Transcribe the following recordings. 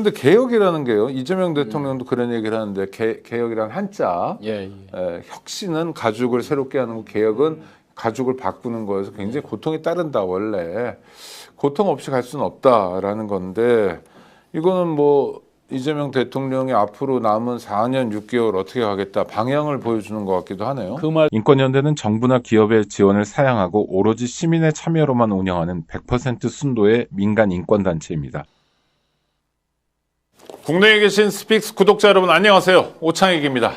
그런데 개혁이라는 게요. 이재명 대통령도 그런 얘기를 하는데 개혁이란 한자. 혁신은 가죽을 새롭게 하는 거, 개혁은 가죽을 바꾸는 거여서 굉장히 고통이 따른다. 원래 고통 없이 갈 수는 없다라는 건데 이거는 뭐 이재명 대통령이 앞으로 남은 4년 6개월 어떻게 가겠다 방향을 보여주는 것 같기도 하네요. 인권연대는 정부나 기업의 지원을 사양하고 오로지 시민의 참여로만 운영하는 100% 순도의 민간 인권단체입니다. 국내에 계신 스픽스 구독자 여러분 안녕하세요. 오창익입니다.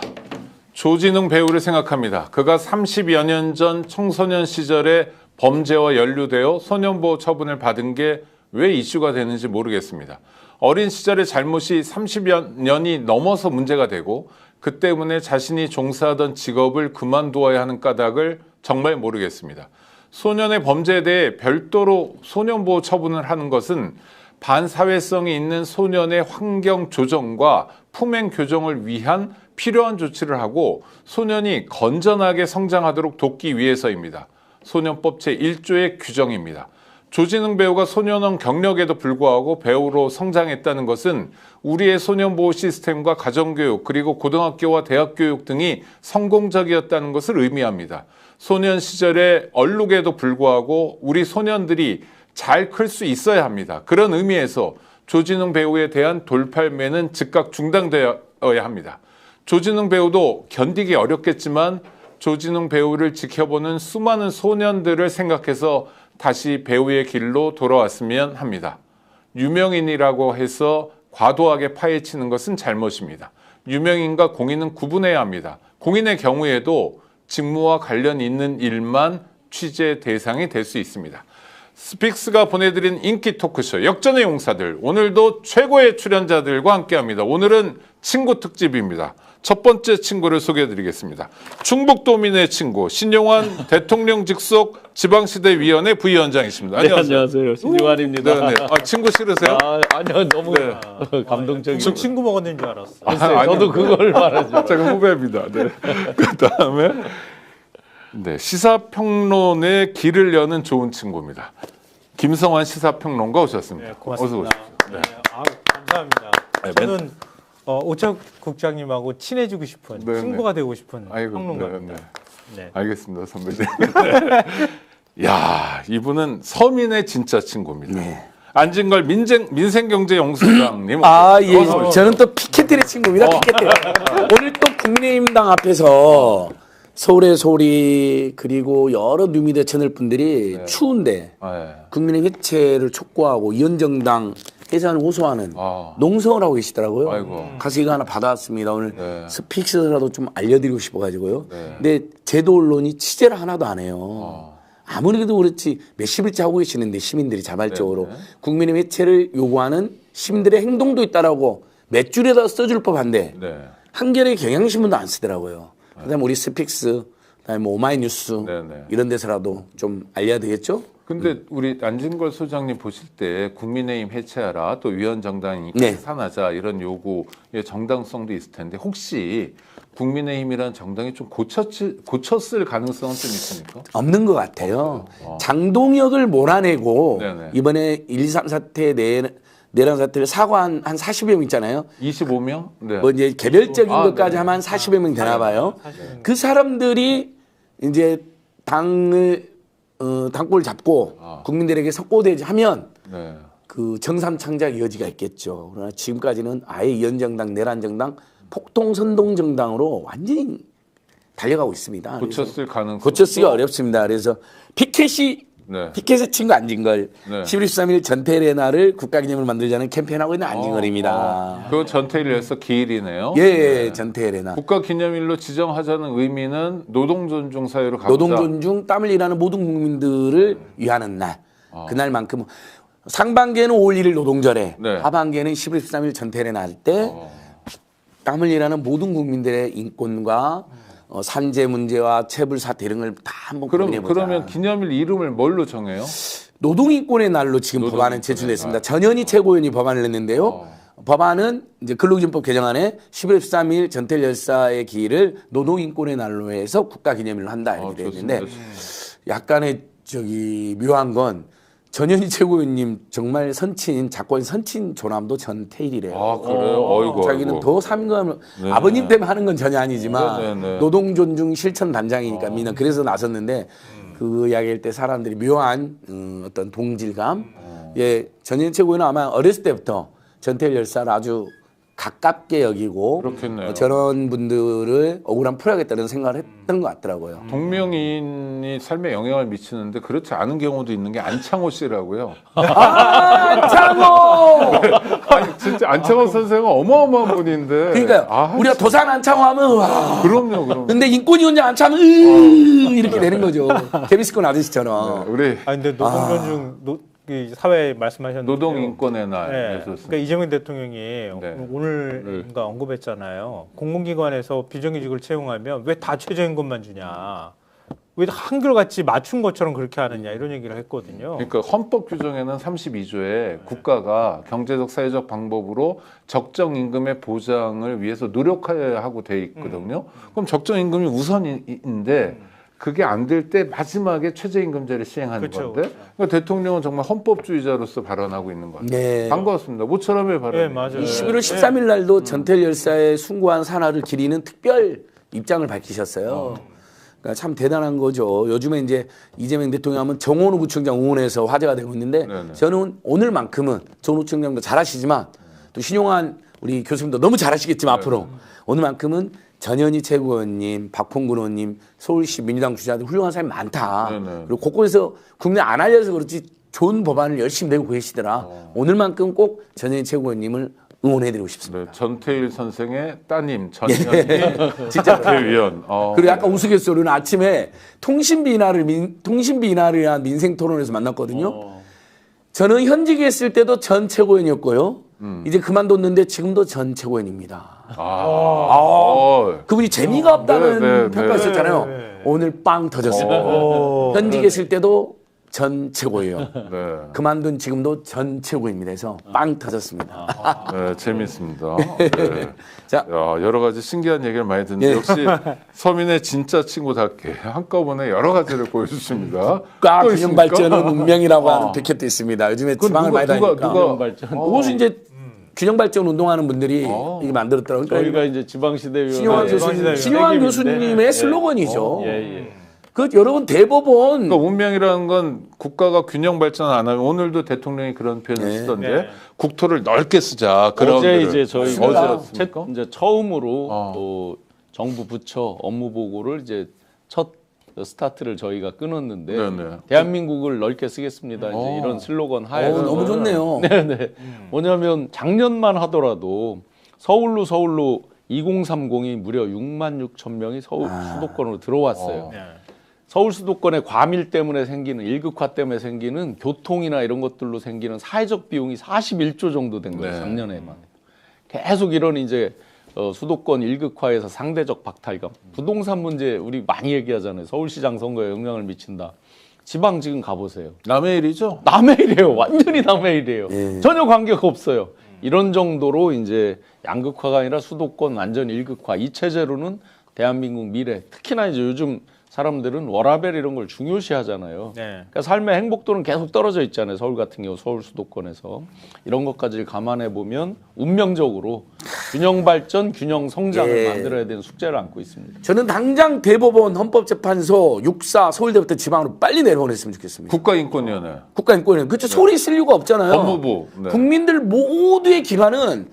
조진웅 배우를 생각합니다. 그가 30여 년 전 청소년 시절에 범죄와 연루되어 소년보호 처분을 받은 게 왜 이슈가 되는지 모르겠습니다. 어린 시절의 잘못이 30여 년이 넘어서 문제가 되고 그 때문에 자신이 종사하던 직업을 그만두어야 하는 까닭을 정말 모르겠습니다. 소년의 범죄에 대해 별도로 소년보호 처분을 하는 것은 반사회성이 있는 소년의 환경 조정과 품행 교정을 위한 필요한 조치를 하고 소년이 건전하게 성장하도록 돕기 위해서입니다. 소년법 제1조의 규정입니다. 조진웅 배우가 소년원 경력에도 불구하고 배우로 성장했다는 것은 우리의 소년보호 시스템과 가정교육 그리고 고등학교와 대학교육 등이 성공적이었다는 것을 의미합니다. 소년 시절의 얼룩에도 불구하고 우리 소년들이 잘 클 수 있어야 합니다. 그런 의미에서 조진웅 배우에 대한 돌팔매는 즉각 중단되어야 합니다. 조진웅 배우도 견디기 어렵겠지만 조진웅 배우를 지켜보는 수많은 소년들을 생각해서 다시 배우의 길로 돌아왔으면 합니다. 유명인이라고 해서 과도하게 파헤치는 것은 잘못입니다. 유명인과 공인은 구분해야 합니다. 공인의 경우에도 직무와 관련 있는 일만 취재 대상이 될 수 있습니다. 스픽스가 보내드린 인기 토크쇼 역전의 용사들, 오늘도 최고의 출연자들과 함께합니다. 오늘은 친구 특집입니다. 첫 번째 친구를 소개해드리겠습니다. 충북도민의 친구 신용환 대통령 직속 지방시대위원회 부위원장이십니다. 안녕하세요. 네, 안녕하세요. 신용환입니다. 네네. 친구 싫으세요? 아니요, 너무 감동적이고. 친구 먹었는 줄 알았어. 저도 그걸 말하죠. 제가 후배입니다. 네. 그다음에 네, 시사평론의 길을 여는 좋은 친구입니다. 김성환 시사평론가 오셨습니다. 네, 고맙습니다. 어서 오십시오. 네. 감사합니다. 네, 저는 오창 국장님하고 친해지고 싶은 네, 친구가 되고 싶은 아이고, 평론가입니다. 네. 네. 알겠습니다, 선배님. 야, 이분은 서민의 진짜 친구입니다. 네. 안진걸 민생경제연구소장님. 예. 저는 또 피켓들의 친구입니다. 피켓들. 오늘 또 국민의힘당 앞에서 서울의 소리 그리고 여러 뉴미디어 채널 분들이 추운데 국민의힘 해체를 촉구하고 위원정당 해산을 호소하는 농성을 하고 계시더라고요. 아이고. 가서 이거 하나 받아왔습니다. 오늘 스픽스라도 좀 알려드리고 싶어가지고요. 근데 제도 언론이 취재를 하나도 안 해요. 아무리 그래도 그렇지 몇십일째 하고 계시는데 시민들이 자발적으로 국민의 해체를 요구하는 시민들의 행동도 있다라고 몇 줄에다 써줄 법한데 한겨레 경향신문도 안 쓰더라고요. 그다음에 우리 스픽스, 그다음에 뭐 오마이뉴스 이런 데서라도 좀 알려야 되겠죠? 근데 우리 안진걸 소장님 보실 때 국민의힘 해체하라 또 위원정당이 해산하자 이런 요구의 정당성도 있을 텐데 혹시 국민의힘이라는 정당이 좀 고쳤을 가능성은 좀 있습니까? 없는 것 같아요. 장동혁을 몰아내고 이번에 1.23 사태 내란 사태를 사과한 한 40여 명 있잖아요. 25명? 네. 뭐 이제 개별적인 것까지 하면 한 40여 명 되나 봐요. 그 사람들이 이제 당을 당권을 잡고 국민들에게 석고대하면 그 정상 창작 여지가 있겠죠. 그러나 지금까지는 아예 위원정당, 내란정당, 폭동선동정당으로 완전히 달려가고 있습니다. 고쳤을 가능성. 고쳤기가 어렵습니다. 그래서 피켓의 친구 안진걸 11월 13일 전태레나를 국가기념을 만들자는 캠페인하고 있는 안진걸입니다. 그 전태일을 해서 기일이네요. 예, 전태레나. 국가기념일로 지정하자는 의미는 노동존중 사회로 가보자. 노동존중, 땀을 일하는 모든 국민들을 위하는 날. 그날만큼 상반기에는 5월 1일 노동절에 하반기에는 11월 13일 전태레나 할 때 땀을 일하는 모든 국민들의 인권과 산재 문제와 체불 사태 이런 걸 다 한번 고민해보자. 그러면 기념일 이름을 뭘로 정해요? 노동인권의 날로 지금 법안은 제출됐습니다. 전현희 최고위원이 법안을 냈는데요. 법안은 이제 근로기준법 개정안에 11월 13일 전태일 열사의 기일을 노동인권의 날로 해서 국가기념일로 한다 이렇게 되어 있는데 약간의 묘한 건 전현희 최고위원님 정말 선친 작권 선친 조남도 전태일이래요. 아 그래요? 어이구. 자기는 어이구. 더 삼감을 네. 아버님 때문에 하는 건 전혀 아니지만 네, 네, 네. 노동 존중 실천 단장이니까 민은 그래서 나섰는데 그 이야기할 때 사람들이 묘한 어떤 동질감. 예, 전현희 최고위원은 아마 어렸을 때부터 전태일 열사를 아주 가깝게 여기고 그렇겠네요. 저런 분들을 억울함 풀어야겠다는 생각을 했던 것 같더라고요. 동명이인이 삶에 영향을 미치는데 그렇지 않은 경우도 있는 게 안창호 씨라고요. 안창호! 아니 진짜 안창호 선생은 어마어마한 분인데. 그러니까요. 아, 우리가 도산 안창호 하면 와. 그럼요. 근데 인권위원장 안창호 이렇게 되는 거죠. 개미스콘 아저씨처럼. 우리 아 근데 노동존중 그 사회 말씀하셨는데 노동인권의 날. 네. 그러니까 이재명 대통령이 네. 오늘인가 언급했잖아요. 공공기관에서 비정규직을 채용하면 왜 다 최저임금만 주냐? 왜 한결같이 맞춘 것처럼 그렇게 하느냐 이런 얘기를 했거든요. 그러니까 헌법 규정에는 32조에 국가가 경제적 사회적 방법으로 적정 임금의 보장을 위해서 노력해야 하고 돼 있거든요. 그럼 적정 임금이 우선인데 그게 안 될 때 마지막에 최저임금제를 시행하는 그쵸, 건데 그러니까 대통령은 정말 헌법주의자로서 발언하고 있는 것 같아요. 네. 반가웠습니다. 모처럼의 발언. 네, 맞아요. 11월 13일 날도 전태일 열사의 숭고한 산하를 기리는 특별 입장을 밝히셨어요. 그러니까 참 대단한 거죠. 요즘에 이제 이재명 대통령 하면 정원우 구청장 응원해서 화제가 되고 있는데 네네. 저는 오늘만큼은 정원우 구청장도 잘하시지만 또 신용한 우리 교수님도 너무 잘하시겠지만 앞으로 오늘만큼은 전현희 최고위원님, 박홍근 의원님, 서울시 민주당 주자들 훌륭한 사람이 많다. 네네. 그리고 곳곳에서 국내 안 알려서 그렇지 좋은 법안을 열심히 내고 계시더라. 오늘만큼 꼭 전현희 최고위원님을 응원해드리고 싶습니다. 네, 전태일 선생의 따님 전현희 진짜. 대위원. 그리고 아까 우스갯소리로 우리는 아침에 통신비 인하를 위한 민생 토론에서 만났거든요. 저는 현직에 있을 때도 전 최고위원이었고요. 이제 그만뒀는데 지금도 전 최고위원입니다. 그분이 재미가 없다는 네, 평가했었잖아요. 네, 네. 오늘 빵 터졌습니다. 현직에 있을 때도 전 최고위원. 네. 그만둔 지금도 전 최고입니다. 해서 빵 터졌습니다. 네, 재밌습니다. 네. 자, 야, 여러 가지 신기한 얘기를 많이 듣는데 예. 역시 서민의 진짜 친구답게 한꺼번에 여러 가지를 보여주십니다. 과 또 균형 있습니까? 발전은 운명이라고 하는 백협도 있습니다. 요즘에 그건 지방을 많이 다니니까. 균형 발전. 그것은 이제 균형 발전 운동하는 분들이 이게 만들었더라고요. 저희가 이제 지방시대위원 신용환 교수님의 슬로건이죠. 예. 그 여러분 대법원 그러니까 운명이라는 건 국가가 균형 발전 안 하면 오늘도 대통령이 그런 표현을 네. 쓰던데 네. 국토를 넓게 쓰자. 어제 그라운드를. 이제 저희가 어제였습니까? 이제 처음으로 어. 또 정부 부처 업무 보고를 이제 첫 스타트를 저희가 끊었는데 네네. 대한민국을 넓게 쓰겠습니다. 이제 이런 슬로건 하에 너무 좋네요. 네네. 뭐냐면 작년만 하더라도 서울로 2030이 무려 6만 6천 명이 서울 수도권으로 들어왔어요. 네. 서울 수도권의 과밀 때문에 생기는 일극화 때문에 생기는 교통이나 이런 것들로 생기는 사회적 비용이 41조 정도 된 거예요. 네. 작년에만. 계속 이런 이제 수도권 일극화에서 상대적 박탈감. 부동산 문제 우리 많이 얘기하잖아요. 서울시장 선거에 영향을 미친다. 지방 지금 가보세요. 남의 일이죠. 남의 일이에요. 완전히 남의 일이에요. 예. 전혀 관계가 없어요. 이런 정도로 이제 양극화가 아니라 수도권 완전 일극화. 이 체제로는 대한민국 미래, 특히나 이제 요즘 사람들은 워라밸 이런 걸 중요시 하잖아요. 네. 그러니까 삶의 행복도는 계속 떨어져 있잖아요. 서울 같은 경우 서울 수도권에서 이런 것까지 감안해 보면 운명적으로 균형 발전, 균형 성장을 예. 만들어야 되는 숙제를 안고 있습니다. 저는 당장 대법원, 헌법재판소, 육사, 서울대부터 지방으로 빨리 내려보냈으면 좋겠습니다. 국가인권위원회. 국가인권위원 그렇죠. 소리 쓸 이유가 없잖아요. 법무부. 네. 국민들 모두의 기관은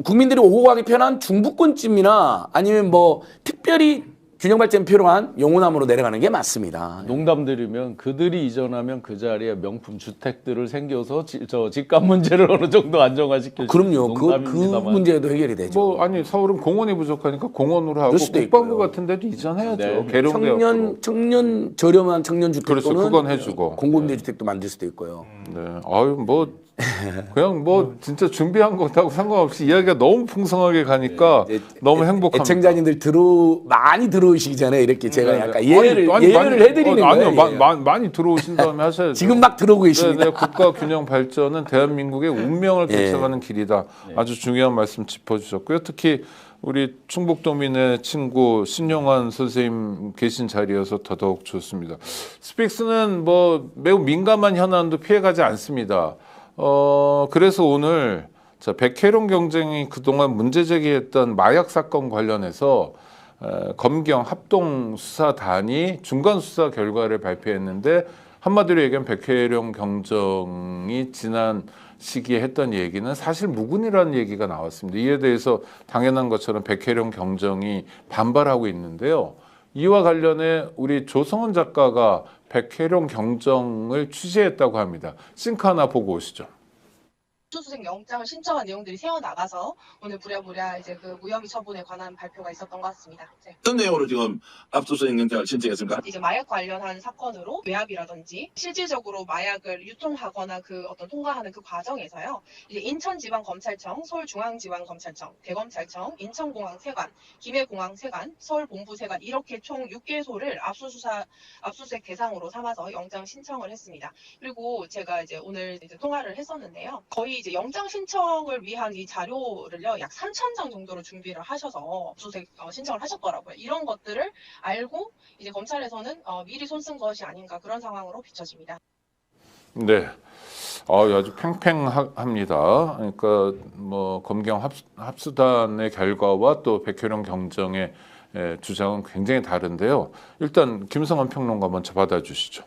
국민들이 오고 가기 편한 중부권쯤이나 아니면 뭐 특별히 균형 발전 필요한 용호남으로 내려가는 게 맞습니다. 농담드리면 그들이 이전하면 그 자리에 명품 주택들을 생겨서 저 집값 문제를 어느 정도 안정화시켜. 그럼요. 그 문제도 해결이 되죠. 뭐 아니 서울은 공원이 부족하니까 공원으로 하고 그럴 수도 국방부 있고요. 같은 데도 이전해야죠. 네. 계룡대 청년 저렴한 청년 주택 그렇죠. 또는 그건 해주고. 공공임대 주택도 만들 수도 있고요. 네. 아유 뭐 그냥 뭐 진짜 준비한 것하고 상관없이 이야기가 너무 풍성하게 가니까 너무 행복합니다. 애청자님들 많이 들어오시기 전에 이렇게 제가 약간 아니, 예외를 해드리는 아니요, 거예요. 많이 들어오신 다음에 하셔야죠. 지금 막 들어오고 계십니다. 국가 균형 발전은 대한민국의 운명을 결정하는 길이다. 아주 중요한 말씀 짚어주셨고요. 특히 우리 충북도민의 친구 신용환 선생님 계신 자리여서 더더욱 좋습니다. 스픽스는 뭐 매우 민감한 현안도 피해가지 않습니다. 그래서 오늘 백혜룡 경쟁이 그동안 문제 제기했던 마약 사건 관련해서 검경 합동 수사단이 중간 수사 결과를 발표했는데 한마디로 얘기하면 백혜룡 경정이 지난 시기에 했던 얘기는 사실 무근이라는 얘기가 나왔습니다. 이에 대해서 당연한 것처럼 백혜룡 경정이 반발하고 있는데요. 이와 관련해 우리 조성원 작가가 백혜룡 경정을 취재했다고 합니다. 싱크 하나 보고 오시죠. 압수수색 영장을 신청한 내용들이 새어나가서 오늘 부랴부랴 이제 그 무혐의 처분에 관한 발표가 있었던 것 같습니다. 네. 어떤 내용으로 지금 압수수색 영장을 신청했습니까? 이제 마약 관련한 사건으로 외압이라든지 실질적으로 마약을 유통하거나 그 어떤 통과하는 그 과정에서요. 이제 인천지방검찰청, 서울중앙지방검찰청, 대검찰청, 인천공항 세관, 김해공항 세관, 서울본부 세관 이렇게 총 6개소를 압수수색 대상으로 삼아서 영장 신청을 했습니다. 그리고 제가 이제 오늘 이제 통화를 했었는데요. 거의 이제 영장 신청을 위한 이 자료를요 약 3,000장 정도로 준비를 하셔서 압수수색 신청을 하셨더라고요. 이런 것들을 알고 이제 검찰에서는 미리 손쓴 것이 아닌가 그런 상황으로 비춰집니다. 네, 아주 팽팽합니다. 그러니까 뭐 검경 합수단의 결과와 또 백혜룡 경정의 주장은 굉장히 다른데요. 일단 김성환 평론가 먼저 받아주시죠.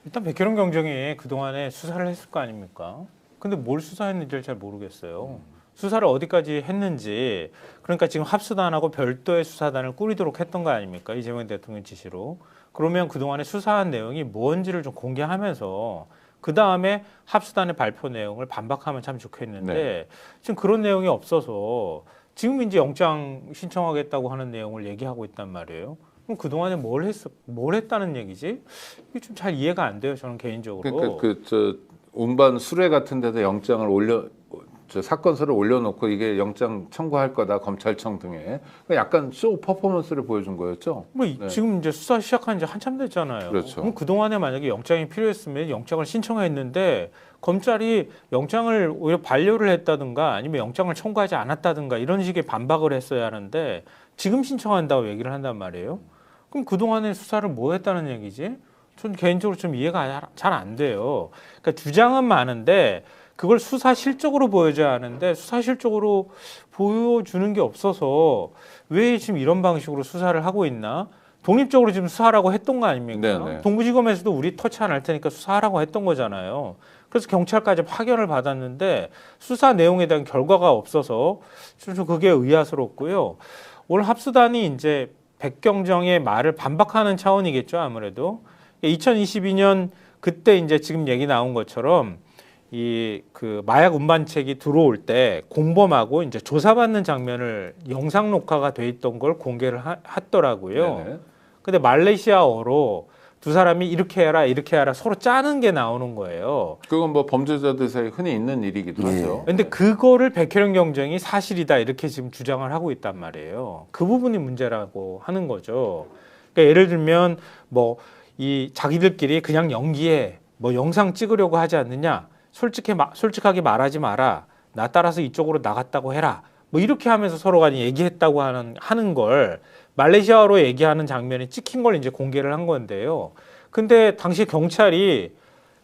일단 백혜룡 경정이 그동안에 수사를 했을 거 아닙니까? 근데 뭘 수사했는지를 잘 모르겠어요. 수사를 어디까지 했는지, 그러니까 지금 합수단하고 별도의 수사단을 꾸리도록 했던 거 아닙니까? 이재명 대통령 지시로. 그러면 그동안에 수사한 내용이 뭔지를 좀 공개하면서 그 다음에 합수단의 발표 내용을 반박하면 참 좋겠는데 네. 지금 그런 내용이 없어서 지금 이제 영장 신청하겠다고 하는 내용을 얘기하고 있단 말이에요. 그럼 그동안에 뭘 했다는 얘기지? 이게 좀 잘 이해가 안 돼요. 저는 개인적으로. 그러니까 운반 수뢰 같은 데다 영장을 사건서를 올려놓고 이게 영장 청구할 거다 검찰청 등에 약간 쇼 퍼포먼스를 보여준 거였죠. 뭐 네. 지금 이제 수사 시작한 지 한참 됐잖아요. 그렇죠. 그럼 그 동안에 만약에 영장이 필요했으면 영장을 신청했는데 검찰이 영장을 오히려 반려를 했다든가 아니면 영장을 청구하지 않았다든가 이런 식의 반박을 했어야 하는데 지금 신청한다고 얘기를 한단 말이에요. 그럼 그 동안에 수사를 뭐 했다는 얘기지? 전 개인적으로 좀 이해가 잘 안 돼요. 그러니까 주장은 많은데 그걸 수사실적으로 보여줘야 하는데 수사실적으로 보여주는 게 없어서 왜 지금 이런 방식으로 수사를 하고 있나? 독립적으로 지금 수사하라고 했던 거 아닙니까? 네네. 동부지검에서도 우리 터치 안 할 테니까 수사하라고 했던 거잖아요. 그래서 경찰까지 파견을 받았는데 수사 내용에 대한 결과가 없어서 좀 그게 의아스럽고요. 오늘 합수단이 이제 백경정의 말을 반박하는 차원이겠죠, 아무래도. 2022년 그때 이제 지금 얘기 나온 것처럼 그 마약 운반책이 들어올 때 공범하고 이제 조사받는 장면을 영상 녹화가 돼 있던 걸 공개를 했더라고요. 네네. 근데 말레이시아어로 두 사람이 이렇게 해라 서로 짜는 게 나오는 거예요. 그건 뭐 범죄자들 사이에 흔히 있는 일이기도 하죠. 근데 그거를 백혜룡 경정이 사실이다 이렇게 지금 주장을 하고 있단 말이에요. 그 부분이 문제라고 하는 거죠. 그러니까 예를 들면 뭐 이 자기들끼리 그냥 연기해 뭐 영상 찍으려고 하지 않느냐, 솔직하게 말하지 마라, 나 따라서 이쪽으로 나갔다고 해라, 뭐 이렇게 하면서 서로 간에 얘기했다고 하는 걸 말레이시아어로 얘기하는 장면이 찍힌 걸 이제 공개를 한 건데요. 근데 당시 경찰이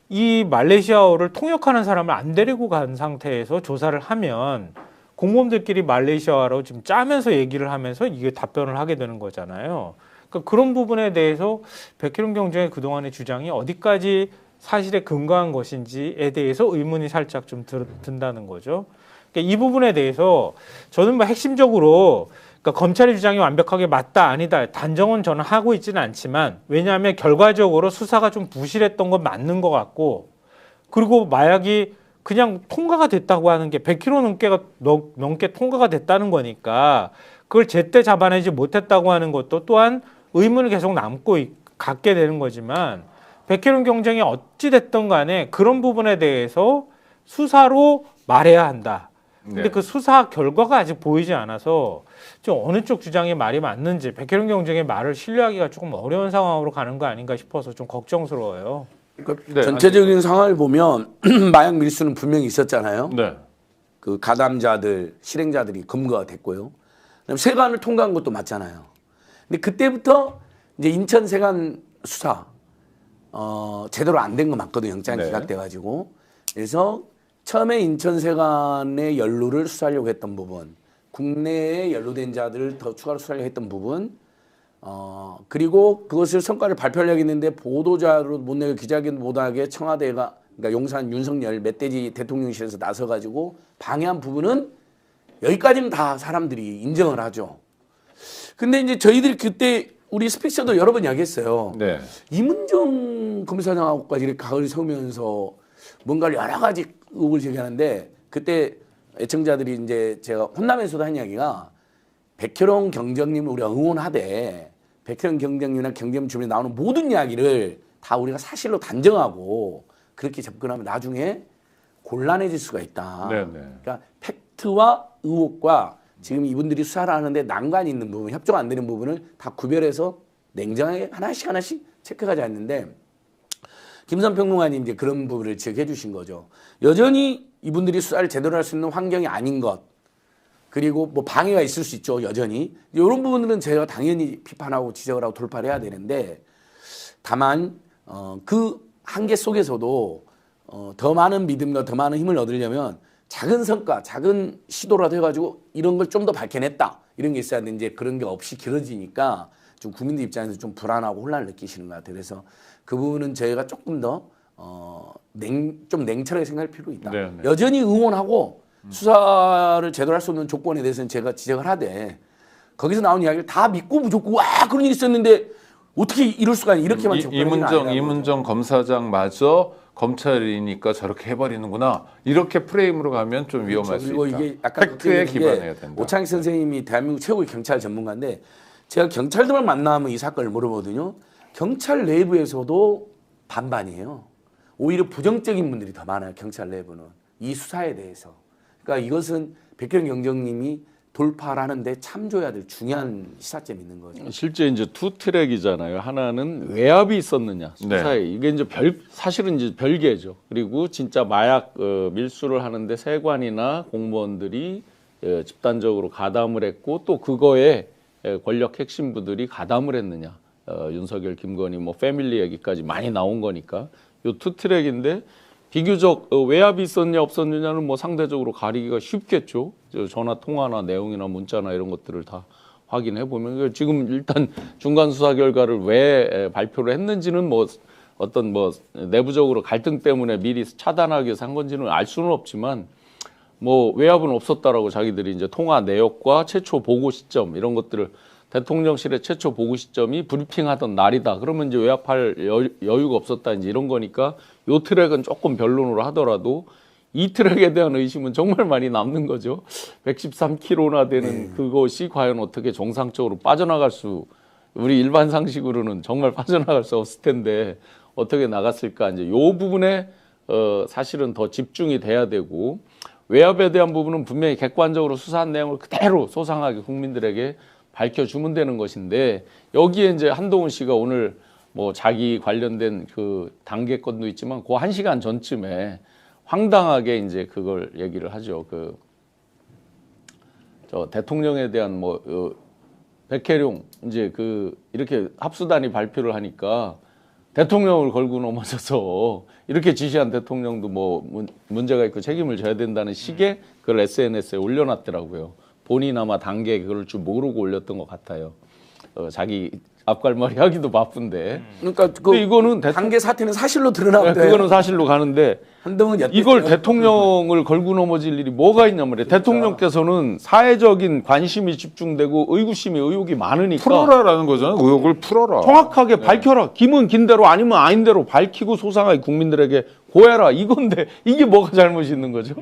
이 말레이시아어를 통역하는 사람을 안 데리고 간 상태에서 조사를 하면 공범들끼리 말레이시아어로 지금 짜면서 얘기를 하면서 이게 답변을 하게 되는 거잖아요. 그러니까 그런 부분에 대해서 백혜룡 경정의 그동안의 주장이 어디까지 사실에 근거한 것인지에 대해서 의문이 살짝 좀 든다는 거죠. 그러니까 이 부분에 대해서 저는 뭐 핵심적으로 그러니까 검찰의 주장이 완벽하게 맞다 아니다 단정은 저는 하고 있지는 않지만, 왜냐하면 결과적으로 수사가 좀 부실했던 건 맞는 것 같고, 그리고 마약이 그냥 통과가 됐다고 하는 게 100kg 넘게 통과가 됐다는 거니까 그걸 제때 잡아내지 못했다고 하는 것도 또한 의문을 계속 갖게 되는 거지만, 백혜룡 경정이 어찌 됐든 간에 그런 부분에 대해서 수사로 말해야 한다. 근데 네. 그 수사 결과가 아직 보이지 않아서 좀 어느 쪽 주장이 말이 맞는지 백혜련 경쟁의 말을 신뢰하기가 조금 어려운 상황으로 가는 거 아닌가 싶어서 좀 걱정스러워요. 그러니까 네, 전체적인 상황을 보면 마약 밀수는 분명히 있었잖아요. 네. 그 가담자들, 실행자들이 검거가 됐고요. 그다음 세관을 통과한 것도 맞잖아요. 근데 그때부터 이제 인천 세관 수사 제대로 안 된 거 맞거든요. 영장이 네. 기각돼가지고. 그래서 처음에 인천 세관의 연루를 수사하려고 했던 부분, 국내에 연루된 자들을 더 추가로 수사하려고 했던 부분, 그리고 그것을 성과를 발표하려고 했는데 보도자로 못 내고 기자회견 못하게 청와대가 그러니까 용산 윤석열 멧돼지 대통령실에서 나서가지고 방해한 부분은 여기까지는 다 사람들이 인정을 하죠. 근데 이제 저희들이 그때 우리 스픽스도 여러 번 이야기했어요. 네. 이문정 검사장하고까지 이렇게 각을 세우면서 뭔가를 여러 가지 의혹을 제기하는데 그때 애청자들이 이제 제가 혼나면서도 한 이야기가 백혜련 경정님을 우리가 응원하되 백혜련 경정님이나 경정 주변에 나오는 모든 이야기를 다 우리가 사실로 단정하고 그렇게 접근하면 나중에 곤란해질 수가 있다. 네네. 그러니까 팩트와 의혹과 지금 이분들이 수사를 하는데 난관이 있는 부분, 협조가 안 되는 부분을 다 구별해서 냉정하게 하나씩 체크하자 했는데 김선 평론가님 이제 그런 부분을 지적해 주신 거죠. 여전히 이분들이 수사를 제대로 할 수 있는 환경이 아닌 것 그리고 뭐 방해가 있을 수 있죠. 여전히 이런 부분들은 제가 당연히 비판하고 지적을 하고 돌파를 해야 되는데 다만 그 한계 속에서도 더 많은 믿음과 더 많은 힘을 얻으려면 작은 성과, 작은 시도라도 해가지고 이런 걸 좀 더 밝혀냈다. 이런 게 있어야 되는데 이제 그런 게 없이 길어지니까 좀 국민들 입장에서 좀 불안하고 혼란을 느끼시는 것 같아요. 그래서 그 부분은 저희가 조금 더 좀 냉철하게 생각할 필요가 있다. 네, 네. 여전히 응원하고 수사를 제대로 할 수 없는 조건에 대해서는 제가 지적을 하되 거기서 나온 이야기를 다 믿고 무조건 와 그런 일이 있었는데 어떻게 이럴 수가 이렇게만 접근하는 이문정 검사장마저 검찰이니까 저렇게 해버리는구나 이렇게 프레임으로 가면 좀 위험할 그리고 수 있다. 이게 약간 팩트에 걱정되는 게 기반해야 된다. 오창익 선생님이 대한민국 최고의 경찰 전문가인데 제가 경찰들만 만나면 이 사건을 물어보거든요. 경찰 내부에서도 반반이에요. 오히려 부정적인 분들이 더 많아요. 경찰 내부는 이 수사에 대해서. 그러니까 이것은 백혜련 경정님이 돌파를 하는데 참조해야 될 중요한 시사점이 있는 거죠. 실제 이제 투 트랙이잖아요. 하나는 외압이 있었느냐 수사에 이게 이제 사실은 이제 별개죠. 그리고 진짜 마약 밀수를 하는데 세관이나 공무원들이 집단적으로 가담을 했고 또 그거에 권력 핵심부들이 가담을 했느냐. 윤석열, 김건희 뭐 패밀리 얘기까지 많이 나온 거니까 요 투 트랙인데 비교적 외압이 있었냐 없었느냐는 뭐 상대적으로 가리기가 쉽겠죠. 전화 통화나 내용이나 문자나 이런 것들을 다 확인해 보면 지금 일단 중간 수사 결과를 왜 발표를 했는지는 뭐 어떤 뭐 내부적으로 갈등 때문에 미리 차단하기 위해서 한 건지는 알 수는 없지만 뭐 외압은 없었다라고 자기들이 이제 통화 내역과 최초 보고 시점 이런 것들을 대통령실의 최초 보고 시점이 브리핑하던 날이다. 그러면 이제 외압할 여유가 없었다. 이제 이런 거니까 요 트랙은 조금 변론으로 하더라도 이 트랙에 대한 의심은 정말 많이 남는 거죠. 113kg나 되는 그것이 과연 어떻게 정상적으로 빠져나갈 수, 우리 일반 상식으로는 정말 빠져나갈 수 없을 텐데 어떻게 나갔을까. 이제 요 부분에 사실은 더 집중이 돼야 되고 외압에 대한 부분은 분명히 객관적으로 수사한 내용을 그대로 소상하게 국민들에게 밝혀주면 되는 것인데 여기에 이제 한동훈 씨가 오늘 뭐 자기 관련된 그 단계 건도 있지만 그 1시간 전쯤에 황당하게 이제 그걸 얘기를 하죠. 저 대통령에 대한 뭐 백혜룡 이제 이렇게 합수단이 발표를 하니까 대통령을 걸고 넘어져서 이렇게 지시한 대통령도 뭐 문제가 있고 책임을 져야 된다는 식의 그걸 SNS에 올려놨더라고요. 본인 아마 단계 그럴 줄 모르고 올렸던 것 같아요. 자기 앞갈머리 하기도 바쁜데. 그러니까 근데 이거는 단계 사태는 사실로 드러나고요. 그거는 사실로 가는데 한동훈 이걸 대통령을 걸고 넘어질 일이 뭐가 있냐면 대통령께서는 사회적인 관심이 집중되고 의구심이 의혹이 많으니까 풀어라라는 거잖아요. 의혹을 풀어라. 정확하게 밝혀라. 김은 김대로 아니면 아닌대로 밝히고 소상하게 국민들에게 고해라. 이건데 이게 뭐가 잘못이 있는 거죠?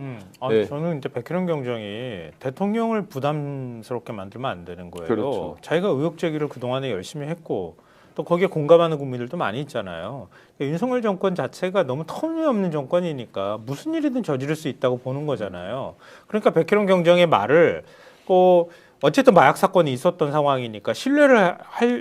네. 저는 이제 백혜련 경정이 대통령을 부담스럽게 만들면 안 되는 거예요. 그렇죠. 자기가 의혹 제기를 그동안에 열심히 했고 또 거기에 공감하는 국민들도 많이 있잖아요. 그러니까 윤석열 정권 자체가 너무 터무니없는 정권이니까 무슨 일이든 저지를 수 있다고 보는 거잖아요. 그러니까 백혜련 경정의 말을 어쨌든 마약 사건이 있었던 상황이니까 신뢰를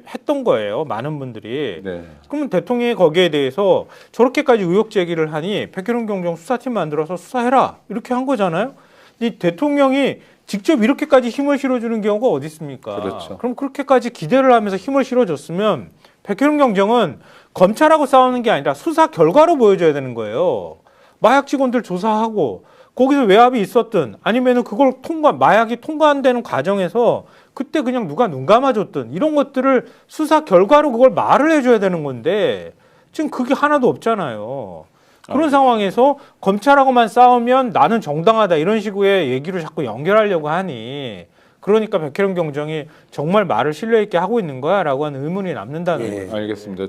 했던 거예요. 많은 분들이. 네. 그러면 대통령이 거기에 대해서 저렇게까지 의혹 제기를 하니 백혜련 경정 수사팀 만들어서 수사해라 이렇게 한 거잖아요. 이 대통령이 직접 이렇게까지 힘을 실어주는 경우가 어디 있습니까? 그렇죠. 그럼 그렇게까지 기대를 하면서 힘을 실어줬으면 백혜련 경정은 검찰하고 싸우는 게 아니라 수사 결과로 보여줘야 되는 거예요. 마약 직원들 조사하고 거기서 외압이 있었든 아니면은 그걸 마약이 통과되는 과정에서 그때 그냥 누가 눈 감아줬든 이런 것들을 수사 결과로 그걸 말을 해줘야 되는 건데 지금 그게 하나도 없잖아요. 그런 상황에서 검찰하고만 싸우면 나는 정당하다 이런 식의 얘기를 자꾸 연결하려고 하니 그러니까 백혜련 경정이 정말 말을 신뢰 있게 하고 있는 거야라고 하는 의문이 남는다는 거예요. 알겠습니다.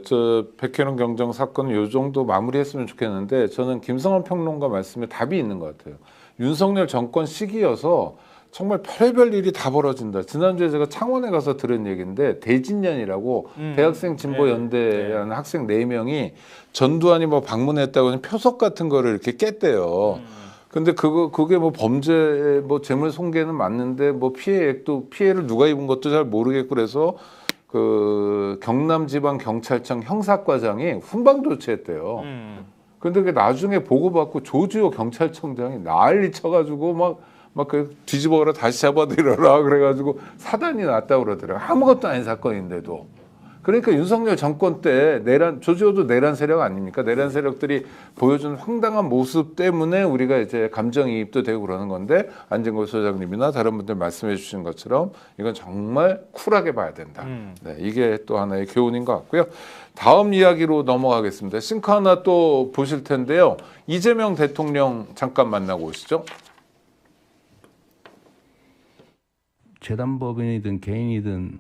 백혜련 경정 사건은 요 정도 마무리했으면 좋겠는데 저는 김성환 평론가 말씀에 답이 있는 것 같아요. 윤석열 정권 시기여서 정말 별의별 일이 다 벌어진다. 지난주에 제가 창원에 가서 들은 얘기인데 대진년이라고 대학생 진보연대라는 학생 4명이 전두환이 뭐 방문했다고 하는 표석 같은 거를 이렇게 깼대요. 근데 그게 뭐 범죄 뭐 재물 손괴는 맞는데 뭐 피해를 누가 입은 것도 잘 모르겠고 그래서 그 경남지방경찰청 형사과장이 훈방 조치했대요. 근데 그게 나중에 보고받고 조주호 경찰청장이 난리 쳐가지고 막 그 뒤집어라 다시 잡아들여라 그래가지고 사단이 났다고 그러더라고요. 아무것도 아닌 사건인데도. 그러니까 윤석열 정권 때 조지호도 내란 세력 아닙니까? 내란 세력들이 보여준 황당한 모습 때문에 우리가 이제 감정이입도 되고 그러는 건데 안진걸 소장님이나 다른 분들 말씀해 주신 것처럼 이건 정말 쿨하게 봐야 된다. 네, 이게 또 하나의 교훈인 것 같고요. 다음 이야기로 넘어가겠습니다. 싱크 하나 또 보실 텐데요. 이재명 대통령 잠깐 만나고 오시죠. 재단법인이든 개인이든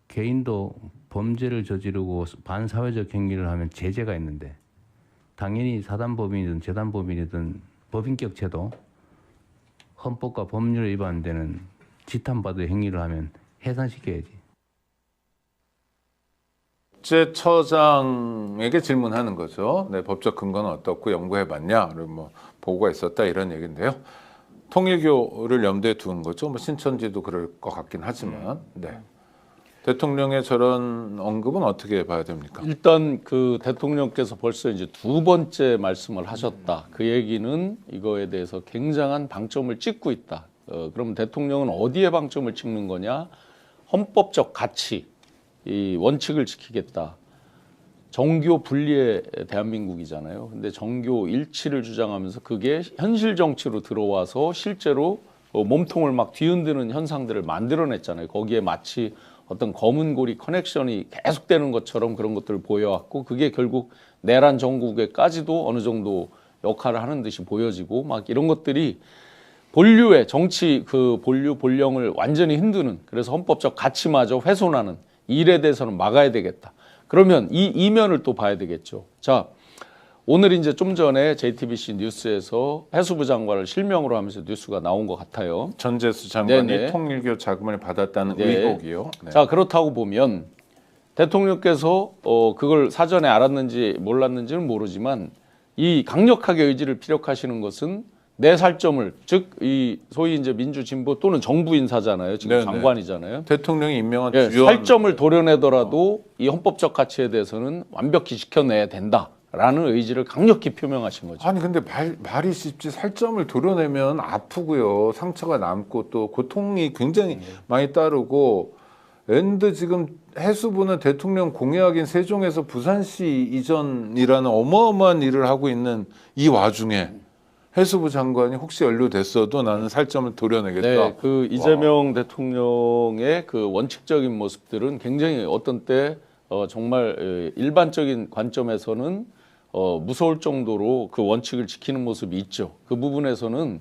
개인도 범죄를 저지르고 반사회적 행위를 하면 제재가 있는데 당연히 사단법인이든 재단법인이든 법인격 제도 헌법과 법률에 위반되는 지탄받을 행위를 하면 해산시켜야지. 국제처장에게 질문하는 거죠. 네, 법적 근거는 어떻고 연구해봤냐? 그리고 뭐 보고가 있었다 이런 얘기인데요. 통일교를 염두에 두는 거죠. 뭐 신천지도 그럴 것 같긴 하지만, 네. 대통령의 저런 언급은 어떻게 봐야 됩니까? 일단 그 대통령께서 벌써 이제 2번째 말씀을 하셨다. 그 얘기는 이거에 대해서 굉장한 방점을 찍고 있다. 그러면 대통령은 어디에 방점을 찍는 거냐? 헌법적 가치, 이 원칙을 지키겠다. 정교 분리의 대한민국이잖아요. 근데 정교 일치를 주장하면서 그게 현실 정치로 들어와서 실제로 몸통을 막 뒤흔드는 현상들을 만들어냈잖아요. 거기에 마치 어떤 검은 고리 커넥션이 계속되는 것처럼 그런 것들을 보여왔고 그게 결국 내란 정국에까지도 어느 정도 역할을 하는 듯이 보여지고 막 이런 것들이 본류의 정치 그 본령을 완전히 흔드는 그래서 헌법적 가치마저 훼손하는 일에 대해서는 막아야 되겠다. 그러면 이 이면을 또 봐야 되겠죠. 자, 오늘 이제 좀 전에 JTBC 뉴스에서 해수부 장관을 실명으로 하면서 뉴스가 나온 것 같아요. 전재수 장관이 네네. 통일교 자금을 받았다는 네. 의혹이요. 네. 자, 그렇다고 보면 대통령께서 그걸 사전에 알았는지 몰랐는지는 모르지만 이 강력하게 의지를 피력하시는 것은 내 살점을 즉 이 소위 이제 민주진보 또는 정부 인사잖아요. 지금 네네. 장관이잖아요. 대통령이 임명한 예, 주요 살점을 도려내더라도 이 헌법적 가치에 대해서는 완벽히 지켜내야 된다라는 의지를 강력히 표명하신 거죠. 아니 근데 말이 쉽지 살점을 도려내면 아프고요. 상처가 남고 또 고통이 굉장히 많이 따르고 앤드 지금 해수부는 대통령 공약인 세종에서 부산시 이전이라는 어마어마한 일을 하고 있는 이 와중에 해수부 장관이 혹시 연루됐어도 나는 살점을 도려내겠다. 네, 그 이재명 대통령의 그 원칙적인 모습들은 굉장히 어떤 때 정말 일반적인 관점에서는 무서울 정도로 그 원칙을 지키는 모습이 있죠. 그 부분에서는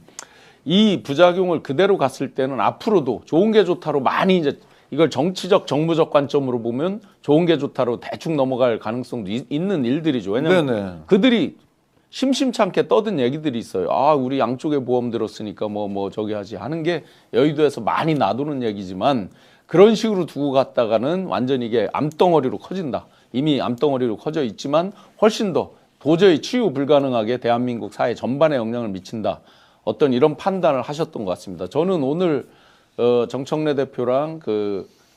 이 부작용을 그대로 갔을 때는 앞으로도 좋은 게 좋다로 많이 이제 이걸 정치적 정무적 관점으로 보면 좋은 게 좋다로 대충 넘어갈 가능성도 있는 일들이죠. 왜냐하면 네네. 그들이 심심찮게 떠든 얘기들이 있어요. 아, 우리 양쪽에 보험 들었으니까 뭐 저기 하지 하는 게 여의도에서 많이 놔두는 얘기지만 그런 식으로 두고 갔다가는 완전히 이게 암덩어리로 커진다. 이미 암덩어리로 커져 있지만 훨씬 더 도저히 치유 불가능하게 대한민국 사회 전반에 영향을 미친다. 어떤 이런 판단을 하셨던 것 같습니다. 저는 오늘 정청래 대표랑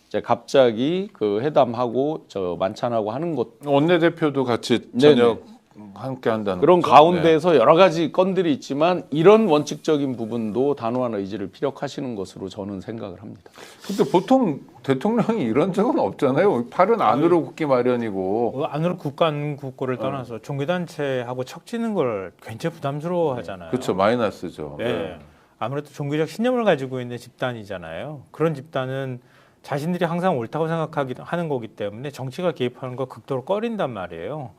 이제 갑자기 회담하고 만찬하고 하는 것 원내대표도 같이 저녁 함께 한다는 그런 거죠? 가운데에서 여러 가지 건들이 있지만 이런 원칙적인 부분도 단호한 의지를 피력하시는 것으로 저는 생각을 합니다. 근데 보통 대통령이 이런 적은 없잖아요. 팔은 안으로 굽기 마련이고. 안으로 국가 안 국고를 떠나서 종교단체하고 척지는 걸 굉장히 부담스러워 하잖아요. 그렇죠. 마이너스죠. 네. 아무래도 종교적 신념을 가지고 있는 집단이잖아요. 그런 집단은 자신들이 항상 옳다고 하는 거기 때문에 정치가 개입하는 거 극도로 꺼린단 말이에요.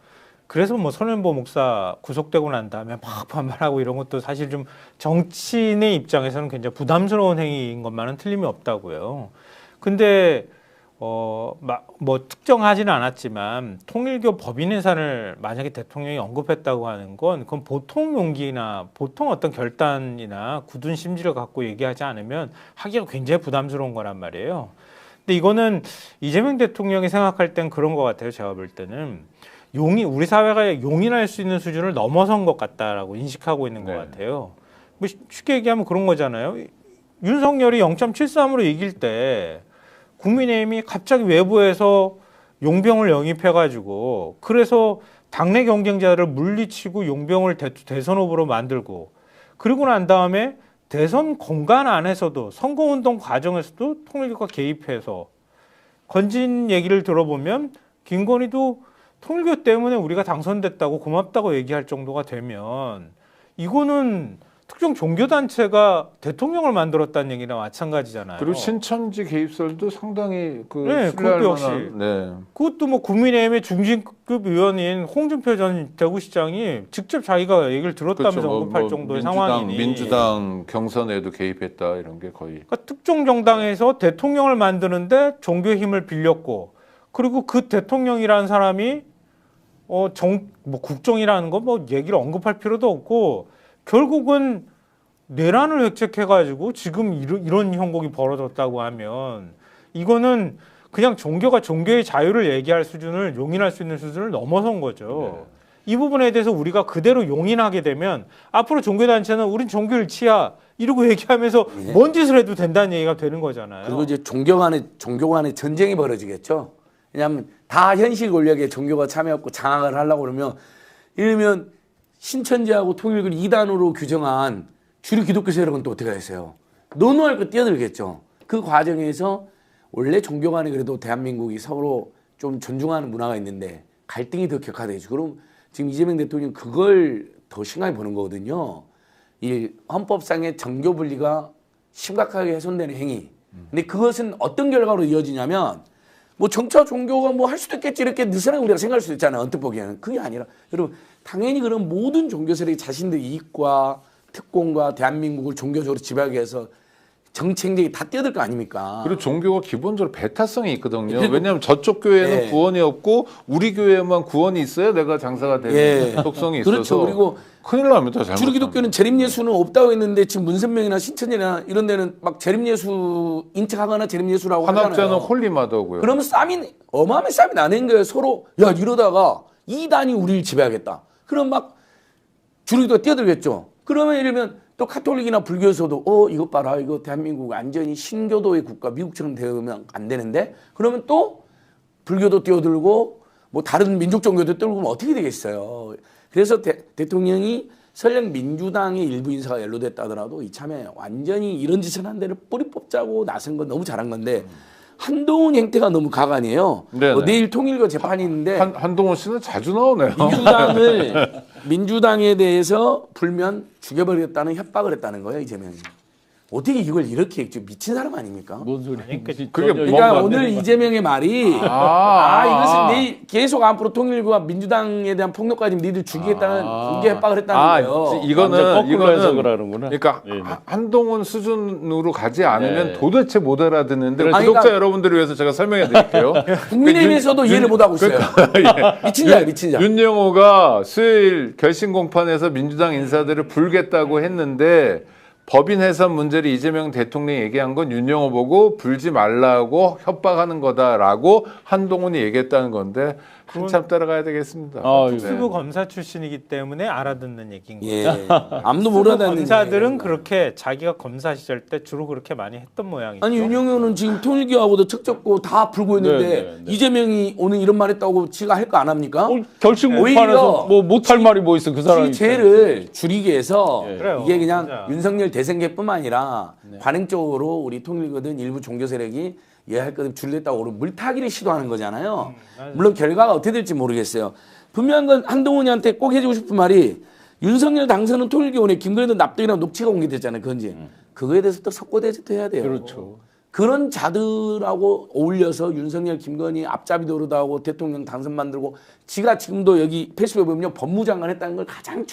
그래서 뭐 손현보 목사 구속되고 난 다음에 막 반발하고 이런 것도 사실 좀 정치인의 입장에서는 굉장히 부담스러운 행위인 것만은 틀림이 없다고요. 근데 뭐 특정하지는 않았지만 통일교 법인 해산을 만약에 대통령이 언급했다고 하는 건 그건 보통 용기나 보통 어떤 결단이나 굳은 심지를 갖고 얘기하지 않으면 하기가 굉장히 부담스러운 거란 말이에요. 근데 이거는 이재명 대통령이 생각할 땐 그런 것 같아요. 제가 볼 때는 우리 사회가 용인할 수 있는 수준을 넘어선 것 같다라고 인식하고 있는 것 같아요. 뭐 쉽게 얘기하면 그런 거잖아요. 윤석열이 0.73으로 이길 때 국민의힘이 갑자기 외부에서 용병을 영입해가지고 그래서 당내 경쟁자를 물리치고 용병을 대선 후보로 만들고 그리고 난 다음에 대선 공간 안에서도 선거운동 과정에서도 통일교가 개입해서 건진 얘기를 들어보면 김건희도 통일교 때문에 우리가 당선됐다고 고맙다고 얘기할 정도가 되면 이거는 특정 종교단체가 대통령을 만들었다는 얘기랑 마찬가지잖아요. 그리고 신천지 개입설도 상당히 네, 신뢰할 그것도 역시. 만한, 그것도 뭐 국민의힘의 중진급 의원인 홍준표 전 대구시장이 직접 자기가 얘기를 들었다면서 그렇죠. 언급할 정도의 상황이니 민주당 경선에도 개입했다 이런 게 거의. 그러니까 특정 정당에서 대통령을 만드는데 종교의 힘을 빌렸고 그리고 그 대통령이라는 사람이 국정이라는 거 뭐 얘기를 언급할 필요도 없고 결국은 내란을 획책해가지고 지금 이런 형국이 벌어졌다고 하면 이거는 그냥 종교가 종교의 자유를 얘기할 수준을 용인할 수 있는 수준을 넘어선 거죠. 이 부분에 대해서 우리가 그대로 용인하게 되면 앞으로 종교단체는 우린 종교일치야 이러고 얘기하면서 뭔 짓을 해도 된다는 얘기가 되는 거잖아요. 그리고 이제 종교 간의 전쟁이 벌어지겠죠. 왜냐하면 다 현실 권력에 종교가 참여하고 장악을 하려고 그러면 이러면 신천지하고 통일교를 이단으로 규정한 주류 기독교 세력은 또 어떻게 하겠어요? 노노할 거 뛰어들겠죠. 그 과정에서 원래 종교 간에 그래도 대한민국이 서로 좀 존중하는 문화가 있는데 갈등이 더 격화되죠. 그럼 지금 이재명 대통령 그걸 더 심하게 보는 거거든요. 이 헌법상의 정교 분리가 심각하게 훼손되는 행위. 근데 그것은 어떤 결과로 이어지냐면 뭐 정치와 종교가 뭐 할 수도 있겠지 이렇게 느슨하게 우리가 생각할 수 있잖아요. 언뜻 보기에는. 그게 아니라 여러분 당연히 그런 모든 종교 세력이 자신들 이익과 특권과 대한민국을 종교적으로 지배하기 위해서 정치 행정이 다 뛰어들 거 아닙니까? 그리고 종교가 기본적으로 배타성이 있거든요. 그리고- 왜냐하면 저쪽 교회는 예. 구원이 없고 우리 교회만 구원이 있어야 내가 장사가 되는 속성이 있어서 그렇죠. 그리고 큰일 납니다. 잘못하면. 주류 기독교는 재림예수는 없다고 했는데 지금 문선명이나 신천지나 이런 데는 막 재림예수 인척하거나 재림예수라고 한학자는 하잖아요. 홀리마더고요. 그러면 어마어마한 싸움이 나는 거예요. 서로 야 이러다가 이단이 우리를 지배하겠다. 그럼 막 주류 기독교가 뛰어들겠죠. 그러면 예를 들면 또 카톨릭이나 불교에서도 이것 봐라 이거 대한민국 완전히 신교도의 국가 미국처럼 되면 안 되는데 그러면 또 불교도 뛰어들고 뭐 다른 민족 종교도 뛰어들고 어떻게 되겠어요. 그래서 대통령이 설령 민주당의 일부 인사가 연루됐다 하더라도 이참에 완전히 이런 짓을 한 데를 뿌리 뽑자고 나선 건 너무 잘한 건데 한동훈 행태가 너무 가관이에요. 내일 통일교 재판이 있는데 한동훈 씨는 자주 나오네요. 민주당에 대해서 불면 죽여버리겠다는 협박을 했다는 거예요, 이재명이. 어떻게 이걸 이렇게 했죠? 미친 사람 아닙니까? 뭔 소리? 그게 그러니까 오늘 이재명의 말이 이것은 내일 계속 앞으로 통일교와 민주당에 대한 폭력까지 니들 죽이겠다는 공개 협박을 했다는 거예요. 거꾸로 해석을 하는구나. 그러니까 네. 한동훈 수준으로 가지 않으면 네. 도대체 못 알아듣는데 그러니까- 구독자 여러분들을 위해서 제가 설명해 드릴게요. 국민의힘에서도 이해를 못하고 있어요. 미친 자야, 미친 자. 윤영호가 수요일 결심 공판에서 민주당 인사들을 불겠다고 했는데 법인 해산 문제를 이재명 대통령이 얘기한 건 윤영호 보고 불지 말라고 협박하는 거다라고 한동훈이 얘기했다는 건데 한참 따라가야 되겠습니다. 특수부 검사 출신이기 때문에 알아듣는 얘기인 거죠. 예. 아무도 모르다는 검사들은 그렇게 자기가 검사 시절 때 주로 그렇게 많이 했던 모양이죠. 아니 윤영호는 지금 통일교하고도 척 잡고 다 풀고 있는데 이재명이 오늘 이런 말 했다고 지가 할 거 안 합니까? 결식 못판에서 뭐 못할 말이 뭐 있어 그 사람이. 죄를 줄이기 위해서 그래요. 이게 그냥 맞아. 윤석열 대선계뿐만 아니라 관행적으로 우리 통일거든 일부 종교 세력이 얘할 거든 줄였다고 물타기를 시도하는 거잖아요. 물론 결과가 어떻게 될지 모르겠어요. 분명한 건 한동훈이한테 꼭 해주고 싶은 말이 윤석열 당선은 통일교원에 김건희도 납득이랑 녹취가 공개됐잖아요. 그건지 그거에 대해서 또 석고대죄도 해야 돼요. 그렇죠. 그런 자들하고 어울려서 윤석열, 김건희 앞잡이 노릇 하고 대통령 당선 만들고 지가 지금도 여기 페이스북에 보면 법무장관 했다는 걸 가장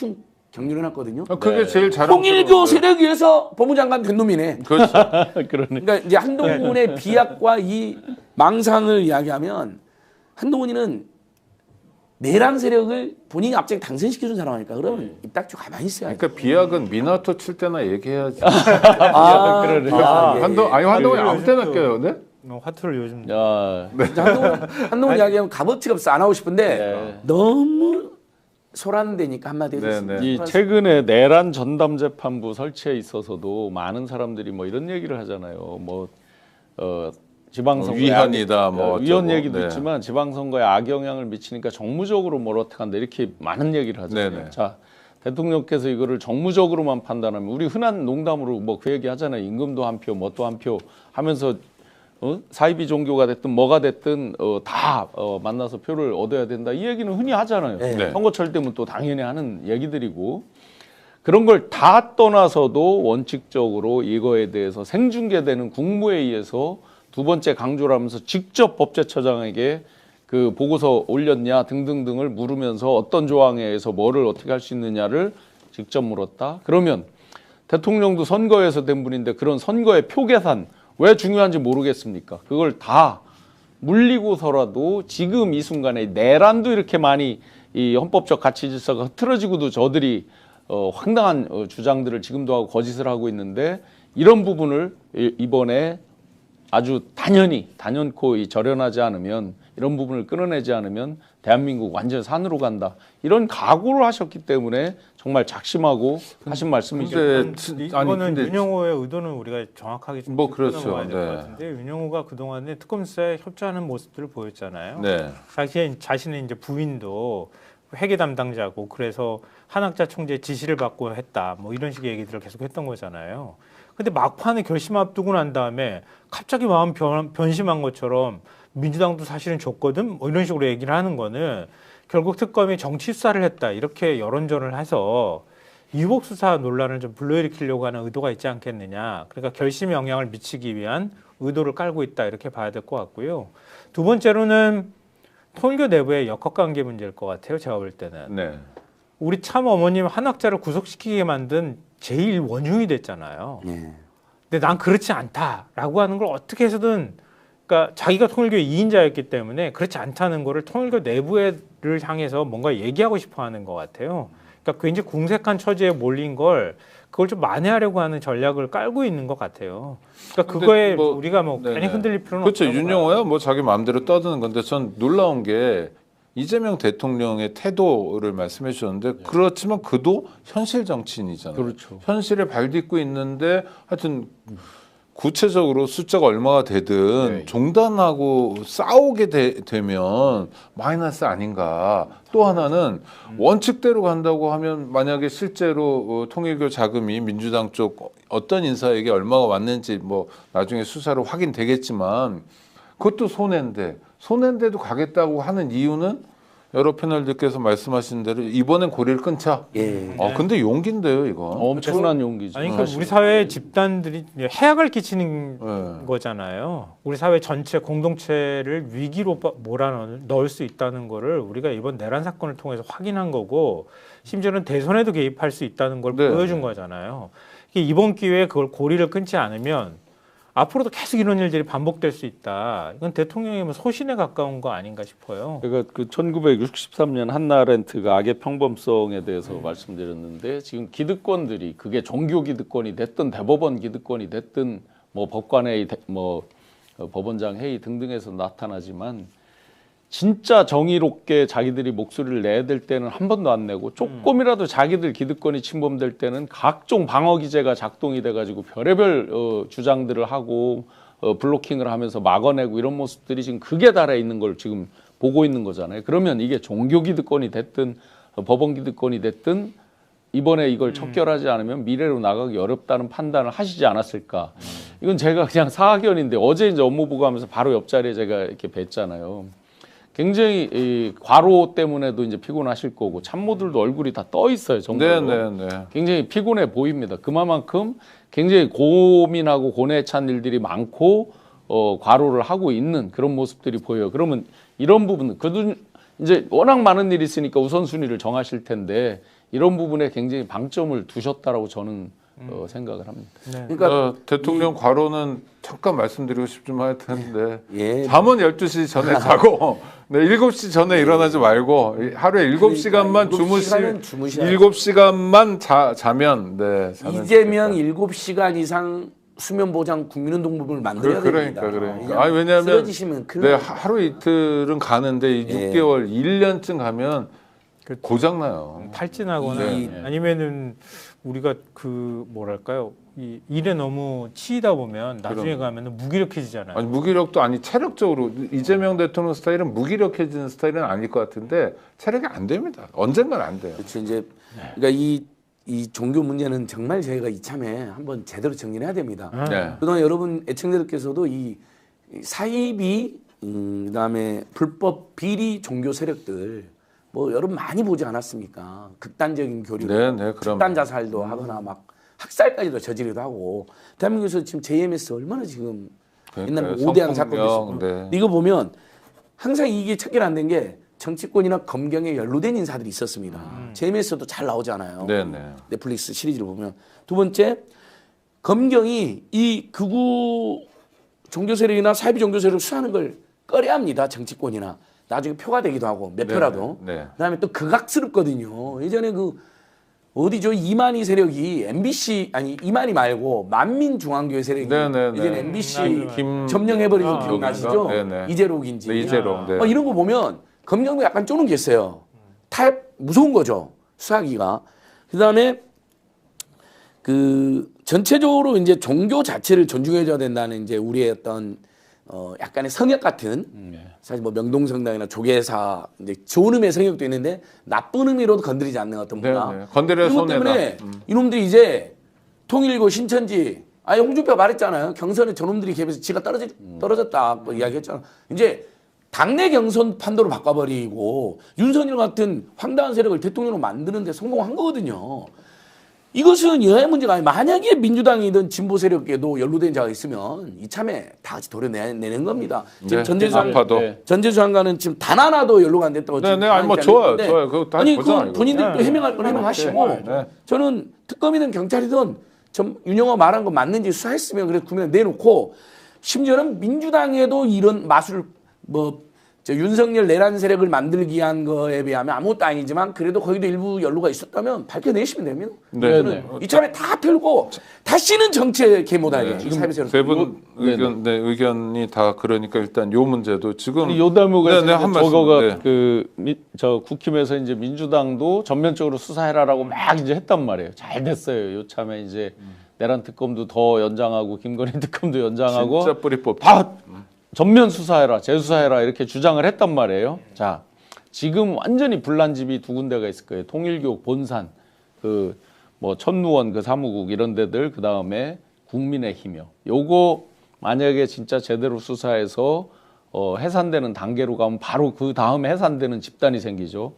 격려해놨거든요. 그게 제일 자랑스러운 통일교 세력 위해서 법무장관 된 놈이네. 그렇죠. 그러니까 이제 한동훈의 비약과 이 망상을 이야기하면 한동훈이는 내란 세력을 본인이 갑자기 당선시켜준 사람이니까 그러면 입 닥치고 가만히 있어야 돼. 그러니까 비약은 미나토 칠 때나 얘기해야지. 그러네. 한동훈이 아무 때나 껴요, 네? 화투를 요즘 야, 한동훈 이야기하면 값어치가 없어 안 하고 싶은데 너무 소란되니까 한마디 해줬습니다. 네. 이 최근에 내란 전담 재판부 설치에 있어서도 많은 사람들이 뭐 이런 얘기를 하잖아요. 뭐 지방선거 위헌이다, 뭐 위헌 어쩌고. 얘기도 네. 있지만 지방선거에 악영향을 미치니까 정무적으로 뭘 어떻게 한다 이렇게 많은 얘기를 하잖아요. 네네. 자 대통령께서 이거를 정무적으로만 판단하면 우리 흔한 농담으로 뭐 그 얘기 하잖아요. 임금도 한 표, 뭣도 한 표 하면서 사이비 종교가 됐든 뭐가 됐든 다 만나서 표를 얻어야 된다 이 얘기는 흔히 하잖아요. 네. 선거철 때면 또 당연히 하는 얘기들이고 그런 걸 다 떠나서도 원칙적으로 이거에 대해서 생중계되는 국무회의에서 두 번째 강조를 하면서 직접 법제처장에게 그 보고서 올렸냐 등등등을 물으면서 어떤 조항에 의해서 뭐를 어떻게 할 수 있느냐를 직접 물었다. 그러면 대통령도 선거에서 된 분인데 그런 선거의 표 계산 왜 중요한지 모르겠습니까? 그걸 다 물리고서라도 지금 이 순간에 내란도 이렇게 많이 이 헌법적 가치 질서가 흐트러지고도 저들이 황당한 주장들을 지금도 하고 거짓을 하고 있는데 이런 부분을 이번에 아주 단연코 절연하지 않으면 이런 부분을 끊어내지 않으면 대한민국 완전 산으로 간다. 이런 각오를 하셨기 때문에 정말 작심하고 하신 말씀이죠. 이거는 윤영호의 의도는 우리가 정확하게 좀 뭐 그렇죠. 봐야 될 것 네. 같은데 윤영호가 그동안에 특검 수사에 협조하는 모습들을 보였잖아요. 네. 자신의 이제 부인도 회계 담당자고 그래서 한학자 총재 지시를 받고 했다. 뭐 이런 식의 얘기들을 계속 했던 거잖아요. 근데 막판에 결심 앞두고 난 다음에 갑자기 마음 변심한 것처럼 민주당도 사실은 줬거든 뭐 이런 식으로 얘기를 하는 거는 결국 특검이 정치 수사를 했다 이렇게 여론전을 해서 유복 수사 논란을 좀 불러일으키려고 하는 의도가 있지 않겠느냐. 그러니까 결심에 영향을 미치기 위한 의도를 깔고 있다 이렇게 봐야 될 것 같고요. 두 번째로는 통일교 내부의 역학관계 문제일 것 같아요. 제가 볼 때는. 네. 우리 참 어머님 한학자를 구속시키게 만든 제일 원흉이 됐잖아요. 네. 근데 난 그렇지 않다라고 하는 걸 어떻게 해서든 그러니까 자기가 통일교의 2인자였기 때문에 그렇지 않다는 거를 통일교 내부를 향해서 뭔가 얘기하고 싶어 하는 것 같아요. 그러니까 굉장히 궁색한 처지에 몰린 걸 그걸 좀 만회하려고 하는 전략을 깔고 있는 것 같아요. 그러니까 그거에 뭐, 우리가 뭐 네네. 괜히 흔들릴 필요는 그렇죠. 없다고 윤영호야 뭐 자기 마음대로 떠드는 건데 전 놀라운 게 이재명 대통령의 태도를 말씀해 주셨는데 그렇지만 그도 현실 정치인이잖아요. 그렇죠. 현실에 발딛고 있는데 하여튼 구체적으로 숫자가 얼마가 되든 종단하고 싸우게 되면 마이너스 아닌가. 또 하나는 원칙대로 간다고 하면 만약에 실제로 통일교 자금이 민주당 쪽 어떤 인사에게 얼마가 왔는지 뭐 나중에 수사로 확인되겠지만 그것도 손해인데도 가겠다고 하는 이유는 여러 패널들께서 말씀하신 대로 이번엔 고리를 끊자. 예. 근데 용기인데요, 이건. 엄청난 용기죠. 아니 그러니까 우리 사회 집단들이 해악을 끼치는 네. 거잖아요. 우리 사회 전체 공동체를 위기로 몰아넣을 수 있다는 거를 우리가 이번 내란 사건을 통해서 확인한 거고 심지어는 대선에도 개입할 수 있다는 걸 네. 보여준 거잖아요. 이번 기회에 그걸 고리를 끊지 않으면 앞으로도 계속 이런 일들이 반복될 수 있다. 이건 대통령의 뭐 소신에 가까운 거 아닌가 싶어요. 그러니까 그 1963년 한나아렌트가 악의 평범성에 대해서 말씀드렸는데 지금 기득권들이 그게 종교 기득권이 됐든 대법원 기득권이 됐든 뭐 법관회의 뭐 법원장 회의 등등에서 나타나지만 진짜 정의롭게 자기들이 목소리를 내야 될 때는 한 번도 안 내고 조금이라도 자기들 기득권이 침범될 때는 각종 방어 기제가 작동이 돼가지고 별의별 주장들을 하고 블로킹을 하면서 막아내고 이런 모습들이 지금 극에 달해 있는 걸 지금 보고 있는 거잖아요. 그러면 이게 종교 기득권이 됐든 법원 기득권이 됐든 이번에 이걸 척결하지 않으면 미래로 나가기 어렵다는 판단을 하시지 않았을까. 이건 제가 그냥 사학연인데 어제 이제 업무 보고하면서 바로 옆자리에 제가 이렇게 뵀잖아요. 굉장히 이 과로 때문에도 이제 피곤하실 거고 참모들도 얼굴이 다 떠 있어요. 정말로. 굉장히 피곤해 보입니다. 그만큼 굉장히 고민하고 고뇌에 찬 일들이 많고 과로를 하고 있는 그런 모습들이 보여요. 그러면 이런 부분은 이제 워낙 많은 일이 있으니까 우선순위를 정하실 텐데 이런 부분에 굉장히 방점을 두셨다라고 저는 생각을 합니다. 네. 그러니까 대통령 과로는 잠깐 말씀드리고 싶지만 할 텐데 예. 잠은 12시 전에 자고 네, 7시 전에 일어나지 말고 하루에 7시간만 시간은 주무셔야 7시간만 자면 네, 자면 이재명 좋겠다. 7시간 이상 수면 보장 국민운동법을 만들어야 됩니다. 그러니까. 아니, 왜냐하면 쓰러지시면 큰일 네, 나요. 하루 이틀은 가는데 이 예. 6개월, 1년쯤 가면 그렇죠. 고장나요. 탈진하거나 네. 아니면은 우리가 그 뭐랄까요 이 일에 너무 치이다 보면 나중에 가면은 무기력해지잖아요. 아니 무기력도 아니 체력적으로 이재명 대통령 스타일은 무기력해지는 스타일은 아닐 것 같은데 체력이 안 됩니다. 언젠간 안 돼요. 그렇죠. 이제 그러니까 이 종교 문제는 정말 저희가 이참에 한번 제대로 정리해야 됩니다. 네. 그동안 여러분 애청자들께서도 이 사이비 그다음에 불법 비리 종교 세력들 뭐 여러분 많이 보지 않았습니까? 극단적인 교류로 네, 그럼 집단 자살도 하거나 막 학살까지도 저지르기도 하고 대한민국에서 지금 JMS 얼마나 지금 옛날에 그러니까요. 5대양 사건도 성폭력, 있었고 네. 이거 보면 항상 이게 척결 안 된 게 정치권이나 검경에 연루된 인사들이 있었습니다. JMS도 잘 나오잖아요. 네. 넷플릭스 시리즈를 보면 두 번째 검경이 이 극우 종교 세력이나 사이비 종교 세력을 수사하는 걸 꺼려합니다. 정치권이나 나중에 표가 되기도 하고 몇 표라도. 네. 그다음에 또 극악스럽거든요. 예전에 그 어디죠 이만희 세력이 MBC 아니 이만희 말고 만민중앙교회 세력이 네. 예전에 MBC 김 점령해버린 거 기억나시죠? 네. 이재록인지. 네, 이재록. 네. 이런 거 보면 검경도 약간 쪼는 게 있어요. 무서운 거죠 수사기가. 그다음에 그 전체적으로 이제 종교 자체를 존중해줘야 된다는 이제 우리의 어떤 약간의 성역 같은 사실 뭐 명동성당이나 조계사 이제 좋은 의미의 성역도 있는데 나쁜 의미로도 건드리지 않는 어떤 문화. 네. 건드려 이것 손해다. 때문에 이놈들이 이제 통일고 신천지 홍준표가 말했잖아요. 경선에 저놈들이 개입해서 지가 떨어졌다 뭐 이야기했잖아. 이제 당내 경선 판도로 바꿔버리고 윤석열 같은 황당한 세력을 대통령으로 만드는 데 성공한 거거든요. 이것은 여야 문제가 아니고 만약에 민주당이든 진보 세력에도 연루된 자가 있으면 이참에 다 같이 도려내는 겁니다. 지금 네. 전재수 장관은 지금 단 하나도 연루가 안 됐다고 지금 아니 뭐 좋아요. 그거 다 아니 보잖아요, 그건 이거. 본인들도 해명할 건 해명하시고 네. 저는 특검이든 경찰이든 좀 윤영호 말한 거 맞는지 수사했으면 그래 국민에 내놓고 심지어는 민주당에도 이런 마술 윤석열 내란 세력을 만들기 위한 거에 비하면 아무것도 아니지만 그래도 거기도 일부 연루가 있었다면 밝혀내시면 됩니다. 네. 이참에 다 펴고 다시는 정치에 개못하게 세분 의견이 다 그러니까 일단 요 문제도 지금 요 대목에서 네, 한 말씀. 저거가 네. 저 국힘에서 이제 민주당도 전면적으로 수사해라라고 막 이제 했단 말이에요. 잘 됐어요. 요참에 이제 내란 특검도 더 연장하고 김건희 특검도 연장하고 진짜 뿌리 뽑 다 전면 수사해라, 재수사해라 이렇게 주장을 했단 말이에요. 자, 지금 완전히 불난집이 두 군데가 있을 거예요. 통일교 본산, 뭐 천무원 사무국 이런 데들, 그 다음에 국민의힘이요. 요거 만약에 진짜 제대로 수사해서 해산되는 단계로 가면 바로 그 다음에 해산되는 집단이 생기죠.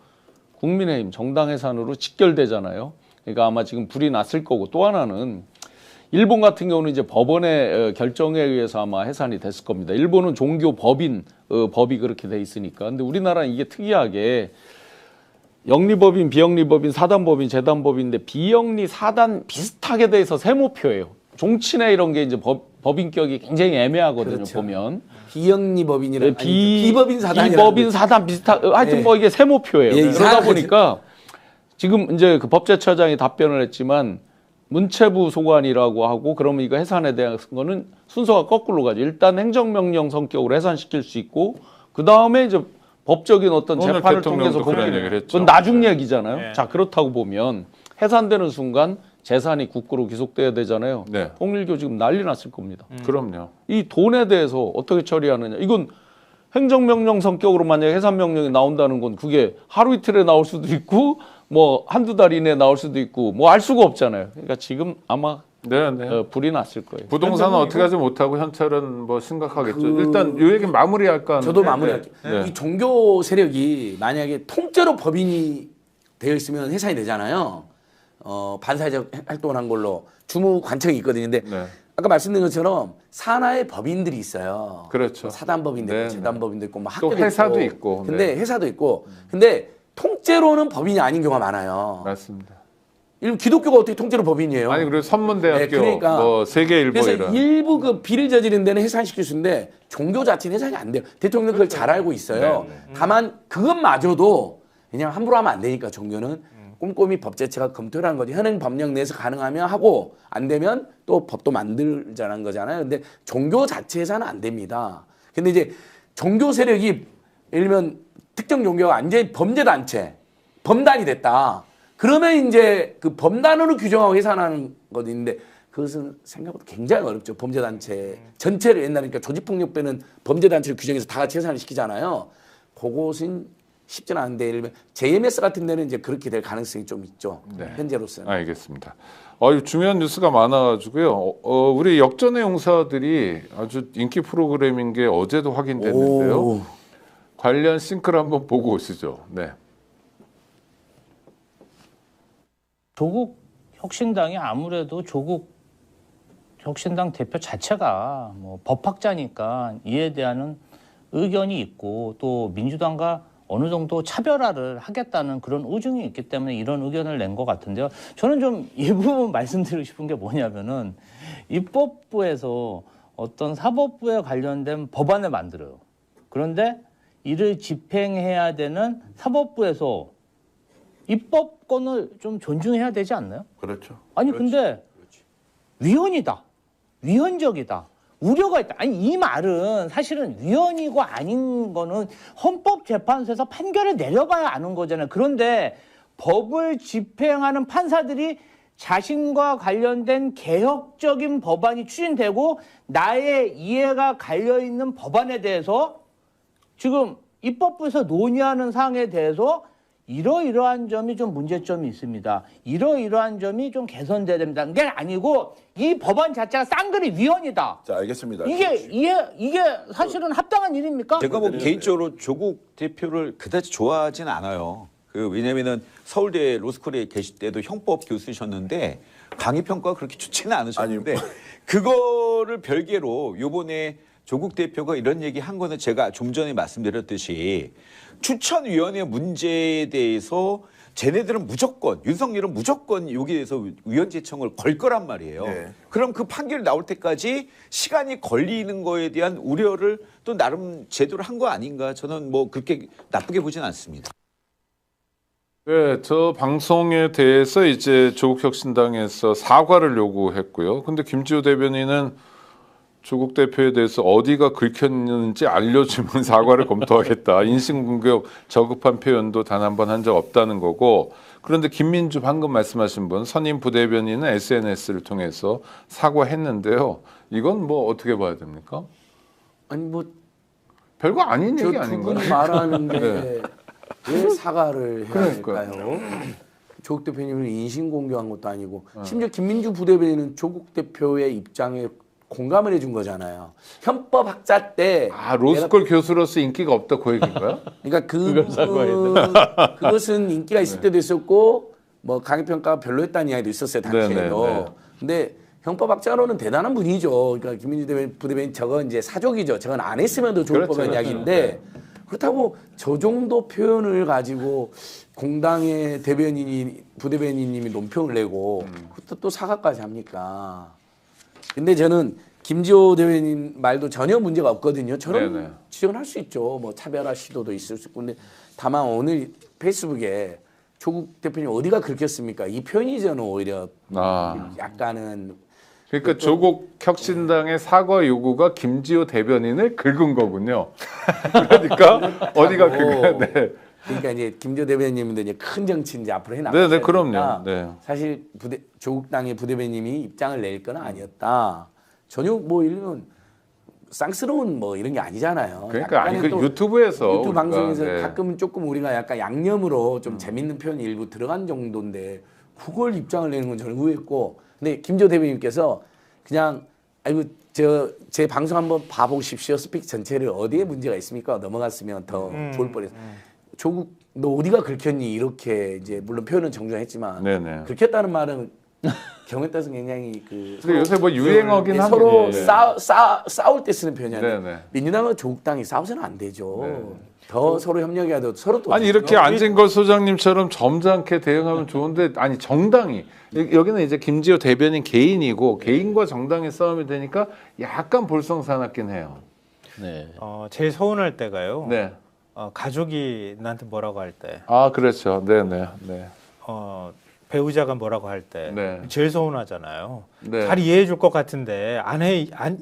국민의힘 정당 해산으로 직결되잖아요. 그러니까 아마 지금 불이 났을 거고 또 하나는. 일본 같은 경우는 이제 법원의 결정에 의해서 아마 해산이 됐을 겁니다. 일본은 종교 법인 법이 그렇게 돼 있으니까. 근데 우리나라는 이게 특이하게 영리법인, 비영리법인, 사단법인, 재단법인인데 비영리, 사단 비슷하게 돼 있어 세모표예요. 종친회 이런 게 이제 법인격이 굉장히 애매하거든요. 그렇죠. 보면 비영리 법인이라 네, 비법인 사단 비법인 사단 비슷한 하여튼 예. 뭐 이게 세모표예요. 예, 그러다 이상하게 보니까 지금 이제 그 법제처장이 답변을 했지만 문체부 소관이라고 하고 그러면 이거 해산에 대한 거는 순서가 거꾸로 가죠. 일단 행정명령 성격으로 해산시킬 수 있고 그 다음에 이제 법적인 어떤 오늘 재판을 대통령도 통해서 그런 복귀. 얘기를 했죠. 그건 나중 얘기잖아요. 네. 자 그렇다고 보면 해산되는 순간 재산이 국고로 귀속돼야 되잖아요. 네. 통일교 지금 난리 났을 겁니다. 그럼요. 이 돈에 대해서 어떻게 처리하느냐. 이건 행정명령 성격으로 만약에 해산명령이 나온다는 건 그게 하루 이틀에 나올 수도 있고 뭐 한두 달 이내에 나올 수도 있고 뭐 알 수가 없잖아요. 그러니까 지금 아마 네, 네. 불이 났을 거예요. 부동산은 어떻게 하지 못하고 현찰은 뭐 심각하겠죠. 일단 요 얘기 마무리할까 하는데. 저도 마무리할게요. 네. 이 종교 세력이 만약에 통째로 법인이 되어 있으면 해산이 되잖아요. 반사회적 활동을 한 걸로 주무 관청이 있거든요. 근데 네. 아까 말씀드린 것처럼 산하의 법인들이 있어요. 그렇죠. 사단법인도 네, 있고 재단법인도 있고 뭐 또 학교도 회사도 있고. 근데 네. 회사도 있고. 근데 통째로는 법인이 아닌 경우가 많아요. 맞습니다. 기독교가 어떻게 통째로 법인이에요? 아니 그리고 선문대학교, 네, 그러니까. 뭐 세계일보 그래서 이런. 일부 그 비를 저지른 데는 해산시킬 수 있는데 종교 자체는 해산이 안 돼요. 대통령 그걸 잘 알고 있어요. 다만 그것마저도 그냥 함부로 하면 안 되니까 종교는 꼼꼼히 법제처가 검토를 하는 거지. 현행 법령 내에서 가능하면 하고 안 되면 또 법도 만들자는 거잖아요. 근데 종교 자체에서는 안 됩니다. 근데 이제 종교 세력이 예를 들면 특정 종교가 완전히 범죄단체, 범단이 됐다. 그러면 이제 그 범단으로 규정하고 해산하는 것도 있는데 그것은 생각보다 굉장히 어렵죠. 범죄단체 전체를 옛날에 그러니까 조직폭력배는 범죄단체를 규정해서 다 같이 해산을 시키잖아요. 그것은 쉽지는 않은데 예를 들면 JMS 같은 데는 이제 그렇게 될 가능성이 좀 있죠. 네. 현재로서는. 알겠습니다. 중요한 뉴스가 많아가지고요. 우리 역전의 용사들이 아주 인기 프로그램인 게 어제도 확인됐는데요. 오. 관련 싱크를 한번 보고 오시죠. 네. 조국 혁신당이 아무래도 조국 혁신당 대표 자체가 뭐 법학자니까 이에 대한 의견이 있고 또 민주당과 어느 정도 차별화를 하겠다는 그런 의중이 있기 때문에 이런 의견을 낸 것 같은데요. 저는 좀 이 부분 말씀드리고 싶은 게 뭐냐면은 입법부에서 어떤 사법부에 관련된 법안을 만들어요. 그런데 이를 집행해야 되는 사법부에서 입법권을 좀 존중해야 되지 않나요? 그렇죠. 아니 근데 위헌이다. 위헌적이다. 우려가 있다. 아니 이 말은 사실은 위헌이고 아닌 거는 헌법재판소에서 판결을 내려봐야 아는 거잖아요. 그런데 법을 집행하는 판사들이 자신과 관련된 개혁적인 법안이 추진되고 나의 이해가 갈려있는 법안에 대해서 지금 입법부에서 논의하는 사항에 대해서 이러이러한 점이 좀 문제점이 있습니다. 이러이러한 점이 좀 개선돼야 됩니다. 그게 아니고 이 법안 자체가 쌍그리 위헌이다. 자, 알겠습니다. 이게 사실은 합당한 일입니까? 제가 뭐 개인적으로 조국 대표를 그다지 좋아하진 않아요. 왜냐면은 서울대 로스쿨에 계실 때도 형법 교수셨는데 강의 평가가 그렇게 좋지는 않으셨는데 그거를 별개로 요번에 조국 대표가 이런 얘기 한 거는 제가 좀 전에 말씀드렸듯이 추천위원회 문제에 대해서 쟤네들은 무조건 윤석열은 무조건 여기에 대해서 위원 제청을 걸 거란 말이에요. 네. 그럼 그 판결이 나올 때까지 시간이 걸리는 거에 대한 우려를 또 나름 제대로 한 거 아닌가 저는 뭐 그렇게 나쁘게 보진 않습니다. 네, 저 방송에 대해서 이제 조국혁신당에서 사과를 요구했고요. 근데 김지호 대변인은 조국 대표에 대해서 어디가 긁혔는지 알려주면 사과를 검토하겠다. 인신공격 저급한 표현도 단 한 번 한 적 없다는 거고. 그런데 김민주 방금 말씀하신 분 선임 부대변인은 SNS를 통해서 사과했는데요. 이건 뭐 어떻게 봐야 됩니까? 아니 뭐 별거 아닌 저 얘기 두 아닌가요? 분이 말하는데 네. 왜 사과를 해야 그러니까요. 될까요? 조국 대표님은 인신공격한 것도 아니고 심지어 김민주 부대변인은 조국 대표의 입장에 공감을 해준 거잖아요. 헌법학자 때 로스쿨 교수로서 인기가 없다 그 얘기인가요? 그러니까 그것은 인기가 있을 때도 있었고 뭐 강의평가가 별로였다는 이야기도 있었어요. 당시에도. 네. 근데 형법학자로는 대단한 분이죠. 그러니까 김민주 부대변인 저건 이제 사족이죠. 저건 안 했으면 더 좋을 법한 이야기인데 그렇다고 저 정도 표현을 가지고 공당의 부대변인님이 논평을 내고 그것도 또 사과까지 합니까? 근데 저는 김지호 대변인 말도 전혀 문제가 없거든요. 저는 네네. 지적을 할 수 있죠. 뭐 차별화 시도도 있을 수 있고. 근데 다만 오늘 페이스북에 조국 대표님 어디가 긁혔습니까? 이 표현이 저는 오히려 약간은 그러니까 조국 혁신당의 사과 요구가 김지호 대변인을 긁은 거군요. 그러니까 어디가 긁어야 돼. 그러니까 이제 김지호 대변인님도 이제 큰 정치 이제 앞으로 해나가야 네네, 되니까 그럼요. 네. 사실 조국 당의 부대변인님이 입장을 낼 건 아니었다. 전혀 뭐 이런 쌍스러운 뭐 이런 게 아니잖아요. 그러니까 아니 그 또 유튜브에서 유튜브 우리가, 방송에서 네. 가끔은 조금 우리가 약간 양념으로 좀 재밌는 표현이 일부 들어간 정도인데 그걸 입장을 내는 건 저는 의외했고, 근데 김지호 대변인께서 그냥 아이고 제 방송 한번 봐보십시오. 스피치 전체를 어디에 문제가 있습니까? 넘어갔으면 더 좋을 뻔했어. 조국 너 어디가 긁혔니? 이렇게 이제 물론 표현은 정중했지만 네네. 긁혔다는 말은 경우에 따라서 굉장히 그 근데 요새 뭐 유행어긴 한데 서로 네. 싸울 때 쓰는 표현이 아니라 네네. 민주당과 조국당이 싸우서는 안 되죠. 네. 더 서로 협력해야 돼도 서로 또 아니 이렇게 안진걸 소장님처럼 점잖게 대응하면 좋은데 아니 정당이 여기는 이제 김지호 대변인 개인이고 개인과 정당의 싸움이 되니까 약간 볼썽사납긴 해요. 네. 제일 서운할 때가요. 네. 가족이 나한테 뭐라고 할 때, 아 그렇죠. 네네. 네. 배우자가 뭐라고 할 때 네. 제일 서운하잖아요. 네. 잘 이해해 줄 것 같은데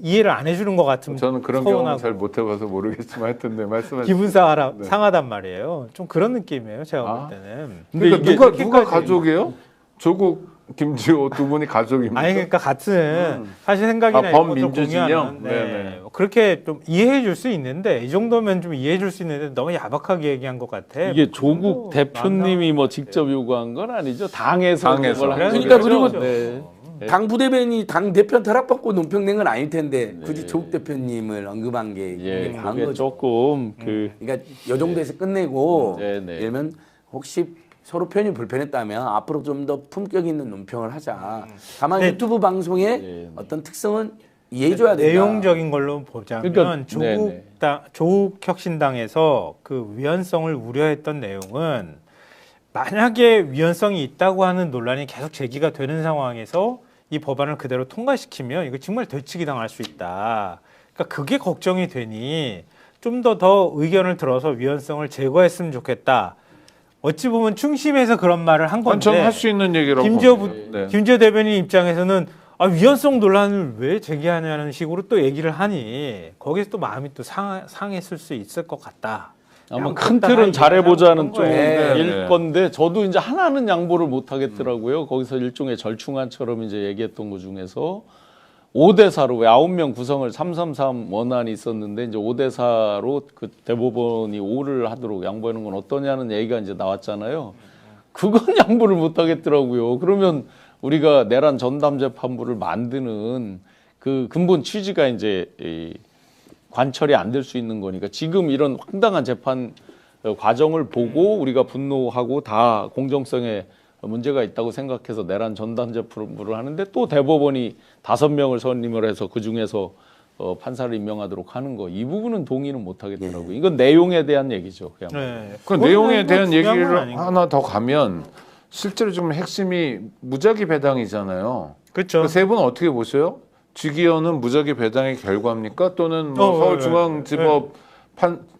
이해를 안 해주는 것 같으면 저는 그런 경우는 서운하고 잘 못 해봐서 모르겠지만 하여튼 네 말씀하세요. 기분 네. 상하단 말이에요. 좀 그런 느낌이에요. 제가 아. 볼 때는. 그러니까 이게 누가 그렇게까지- 가족이에요? 조국 김지호 두 분이 가족입니까? 아니 그러니까 같은 사실 생각이나 이런 것들 범민주진영? 공유하는 네네. 그렇게 좀 이해해 줄 수 있는데 이 정도면 좀 이해해 줄 수 있는데 너무 야박하게 얘기한 것 같아. 이게 그 조국 정도 대표님이 뭐 직접 요구한 건 아니죠. 당에서 당에서. 그걸 한 그러니까 거죠. 그리고 네. 당 부대변인이 당 대표 타락받고 논평 낸 건 아닐 텐데 굳이 조국 대표님을 언급한 게 예, 이게 과한 그게 거죠. 조금 그 그러니까 이 정도에서 끝내고 네네. 이러면 혹시 서로 표현이 불편했다면 앞으로 좀 더 품격 있는 논평을 하자. 다만 네. 유튜브 방송의 네. 어떤 특성은 이해해줘야 된다. 내용적인 걸로 보자면 그러니까, 조국 혁신당에서 그 위헌성을 우려했던 내용은 만약에 위헌성이 있다고 하는 논란이 계속 제기가 되는 상황에서 이 법안을 그대로 통과시키면 이거 정말 되치기 당할 수 있다. 그러니까 그게 걱정이 되니 좀 더 의견을 들어서 위헌성을 제거했으면 좋겠다. 어찌 보면 충심해서 그런 말을 한 건데 저는 할 수 있는 얘기라고 봅니다. 김지호 대변인 입장에서는 위헌성 논란을 왜 제기하냐는 식으로 또 얘기를 하니 거기서 또 마음이 또 상했을 수 있을 것 같다. 아마 큰 틀은 잘해보자는 거예요. 쪽일 건데 저도 이제 하나는 양보를 못 하겠더라고요. 거기서 일종의 절충안처럼 이제 얘기했던 것 중에서 5대4로 왜 9명 구성을 333 원안이 있었는데 이제 5대4로 그 대법원이 5를 하도록 양보하는 건 어떠냐는 얘기가 이제 나왔잖아요. 그건 양보를 못 하겠더라고요. 그러면 우리가 내란 전담 재판부를 만드는 그 근본 취지가 이제 이 관철이 안 될 수 있는 거니까 지금 이런 황당한 재판 과정을 보고 우리가 분노하고 다 공정성에 문제가 있다고 생각해서 내란 전담 재판부를 하는데 또 대법원이 5명을 선임을 해서 그 중에서 판사를 임명하도록 하는 거 이 부분은 동의는 못 하겠더라고요. 이건 내용에 대한 얘기죠. 그냥. 네. 그 내용에 대한 중요한 건 얘기를 아닌 것 하나 더 가면 실제로 지금 핵심이 무작위 배당이잖아요. 그렇죠. 세 분은 어떻게 보세요? 주기현은 무작위 배당의 결과입니까? 또는 뭐 서울중앙지법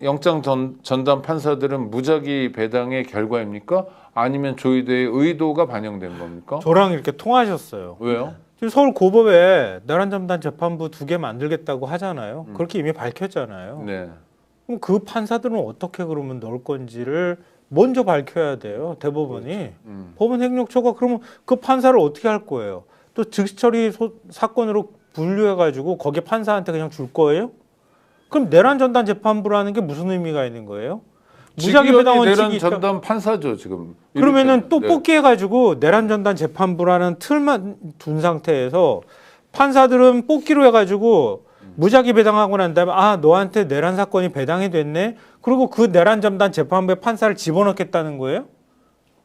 영장 전담 판사들은 무작위 배당의 결과입니까? 아니면 조의대의 의도가 반영된 겁니까? 저랑 이렇게 통화하셨어요. 왜요? 지금 서울 고법에 내란 전담 재판부 2개 만들겠다고 하잖아요. 그렇게 이미 밝혔잖아요. 네. 그럼 그 판사들은 어떻게 그러면 넣을 건지를 먼저 밝혀야 돼요. 대법원이. 법원 행정처가 그러면 그 판사를 어떻게 할 거예요? 또 즉시처리 사건으로 분류해가지고 거기 판사한테 그냥 줄 거예요? 그럼 내란 전담 재판부라는 게 무슨 의미가 있는 거예요? 무작위 배당 원칙이 내란 있다. 전담 판사죠 지금. 그러면은 또 네. 뽑기해가지고 내란 전담 재판부라는 틀만 둔 상태에서 판사들은 뽑기로 해가지고 무작위 배당하고 난 다음에 너한테 내란 사건이 배당이 됐네. 그리고 그 내란 전담 재판부에 판사를 집어넣겠다는 거예요?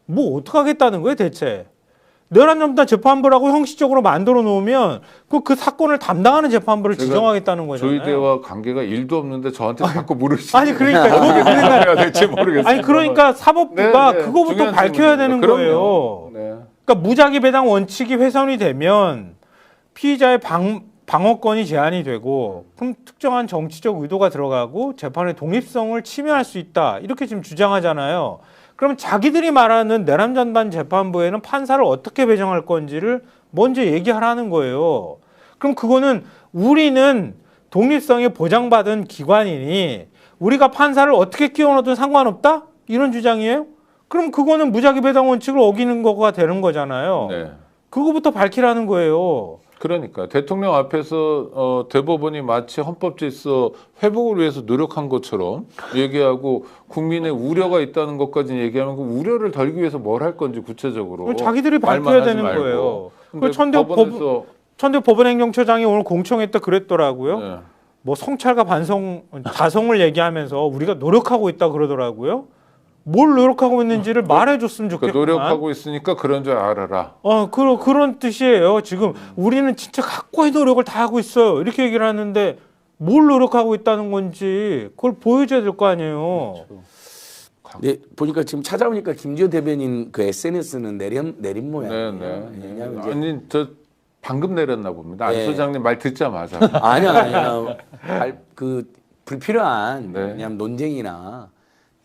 뭐 어떻게 하겠다는 거예요 대체? 내란 전담 재판부라고 형식적으로 만들어 놓으면 그 사건을 담당하는 재판부를 지정하겠다는 거잖아요. 조의대와 관계가 1도 없는데 저한테 자꾸 물으시는. 아니 그러니까 저도 그 생각. 해야 될지 모르겠어요. 아니 그러니까 사법부가 네, 네. 그거부터 중요한 밝혀야 질문입니다. 되는 그럼요. 거예요. 네. 그러니까 무작위 배당 원칙이 훼손이 되면 피의자의 방어권이 제한이 되고 그럼 특정한 정치적 의도가 들어가고 재판의 독립성을 침해할 수 있다 이렇게 지금 주장하잖아요. 그러면 자기들이 말하는 내란전반 재판부에는 판사를 어떻게 배정할 건지를 먼저 얘기하라는 거예요. 그럼 그거는 우리는 독립성이 보장받은 기관이니 우리가 판사를 어떻게 끼워넣어도 상관없다? 이런 주장이에요? 그럼 그거는 무작위 배당 원칙을 어기는 거가 되는 거잖아요. 네. 그거부터 밝히라는 거예요. 그러니까 대통령 앞에서 대법원이 마치 헌법질서 회복을 위해서 노력한 것처럼 얘기하고 국민의 우려가 있다는 것까지 얘기하면 그 우려를 덜기 위해서 뭘 할 건지 구체적으로 자기들이 밝혀야 되는 거예요. 그 천대엽 법원행정처장이 오늘 공청회 때 그랬더라고요. 네. 뭐 성찰과 자성을 얘기하면서 우리가 노력하고 있다 그러더라고요. 뭘 노력하고 있는지를 말해줬으면 좋겠구만. 그러니까 노력하고 있으니까 그런 줄 알아라. 그런 뜻이에요. 지금 우리는 진짜 각고의 노력을 다 하고 있어요. 이렇게 얘기를 하는데 뭘 노력하고 있다는 건지 그걸 보여줘야 될 거 아니에요. 그렇죠. 네, 보니까 지금 찾아보니까 김지호 대변인 그 SNS는 내린 모양이에요. 네. 아니 저 방금 내렸나 봅니다. 안 네. 소장님 말 듣자마자. 아니야. 그 불필요한 네. 그냥 논쟁이나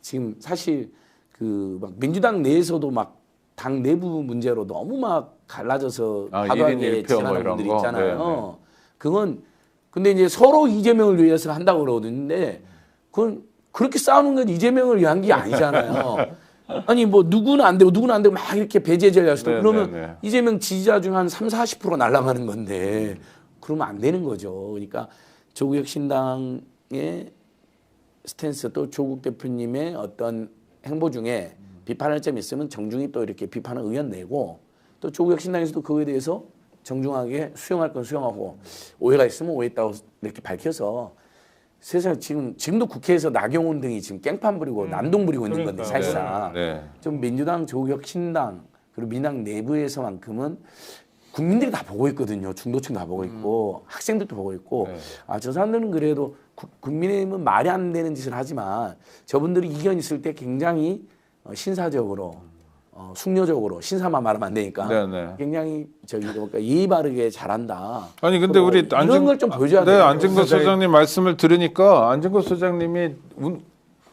지금 사실 그 막 민주당 내에서도 막 당 내부 문제로 너무 막 갈라져서 과도하게 1인 1표 지나는 뭐 이런 분들이 거? 있잖아요. 네. 그건 근데 이제 서로 이재명을 위해서 한다고 그러는데 그건 그렇게 싸우는 건 이재명을 위한 게 아니잖아요. 아니 뭐 누구는 안 되고 누구는 안 되고 막 이렇게 배제 전략을 네, 그러면 네. 이재명 지지자 중 한 30-40% 날아가는 건데 그러면 안 되는 거죠. 그러니까 조국 혁신당의 스탠스 또 조국 대표님의 어떤 행보 중에 비판할 점이 있으면 정중히 또 이렇게 비판을 의견 내고 또 조국 혁신당에서도 그거에 대해서 정중하게 수용할 건 수용하고 오해가 있으면 오해했다고 이렇게 밝혀서 세상 지금도 국회에서 나경원 등이 지금 깽판 부리고 난동 부리고 있는 건데 사실상 네. 좀 민주당 조국 혁신당 그리고 민당 내부에서만큼은 국민들이 다 보고 있거든요. 중도층 다 보고 있고 학생들도 보고 있고 저 사람들은 그래도 국민의힘은 말이 안 되는 짓을 하지만 저분들이 이견 있을 때 굉장히 신사적으로 숙려적으로 신사만 말하면 안 되니까 굉장히 예의 바르게 잘한다. 아니 근데 우리 이런 걸 좀 보여줘야 돼요. 안진걸 소장님 말씀을 들으니까 안진걸 소장님이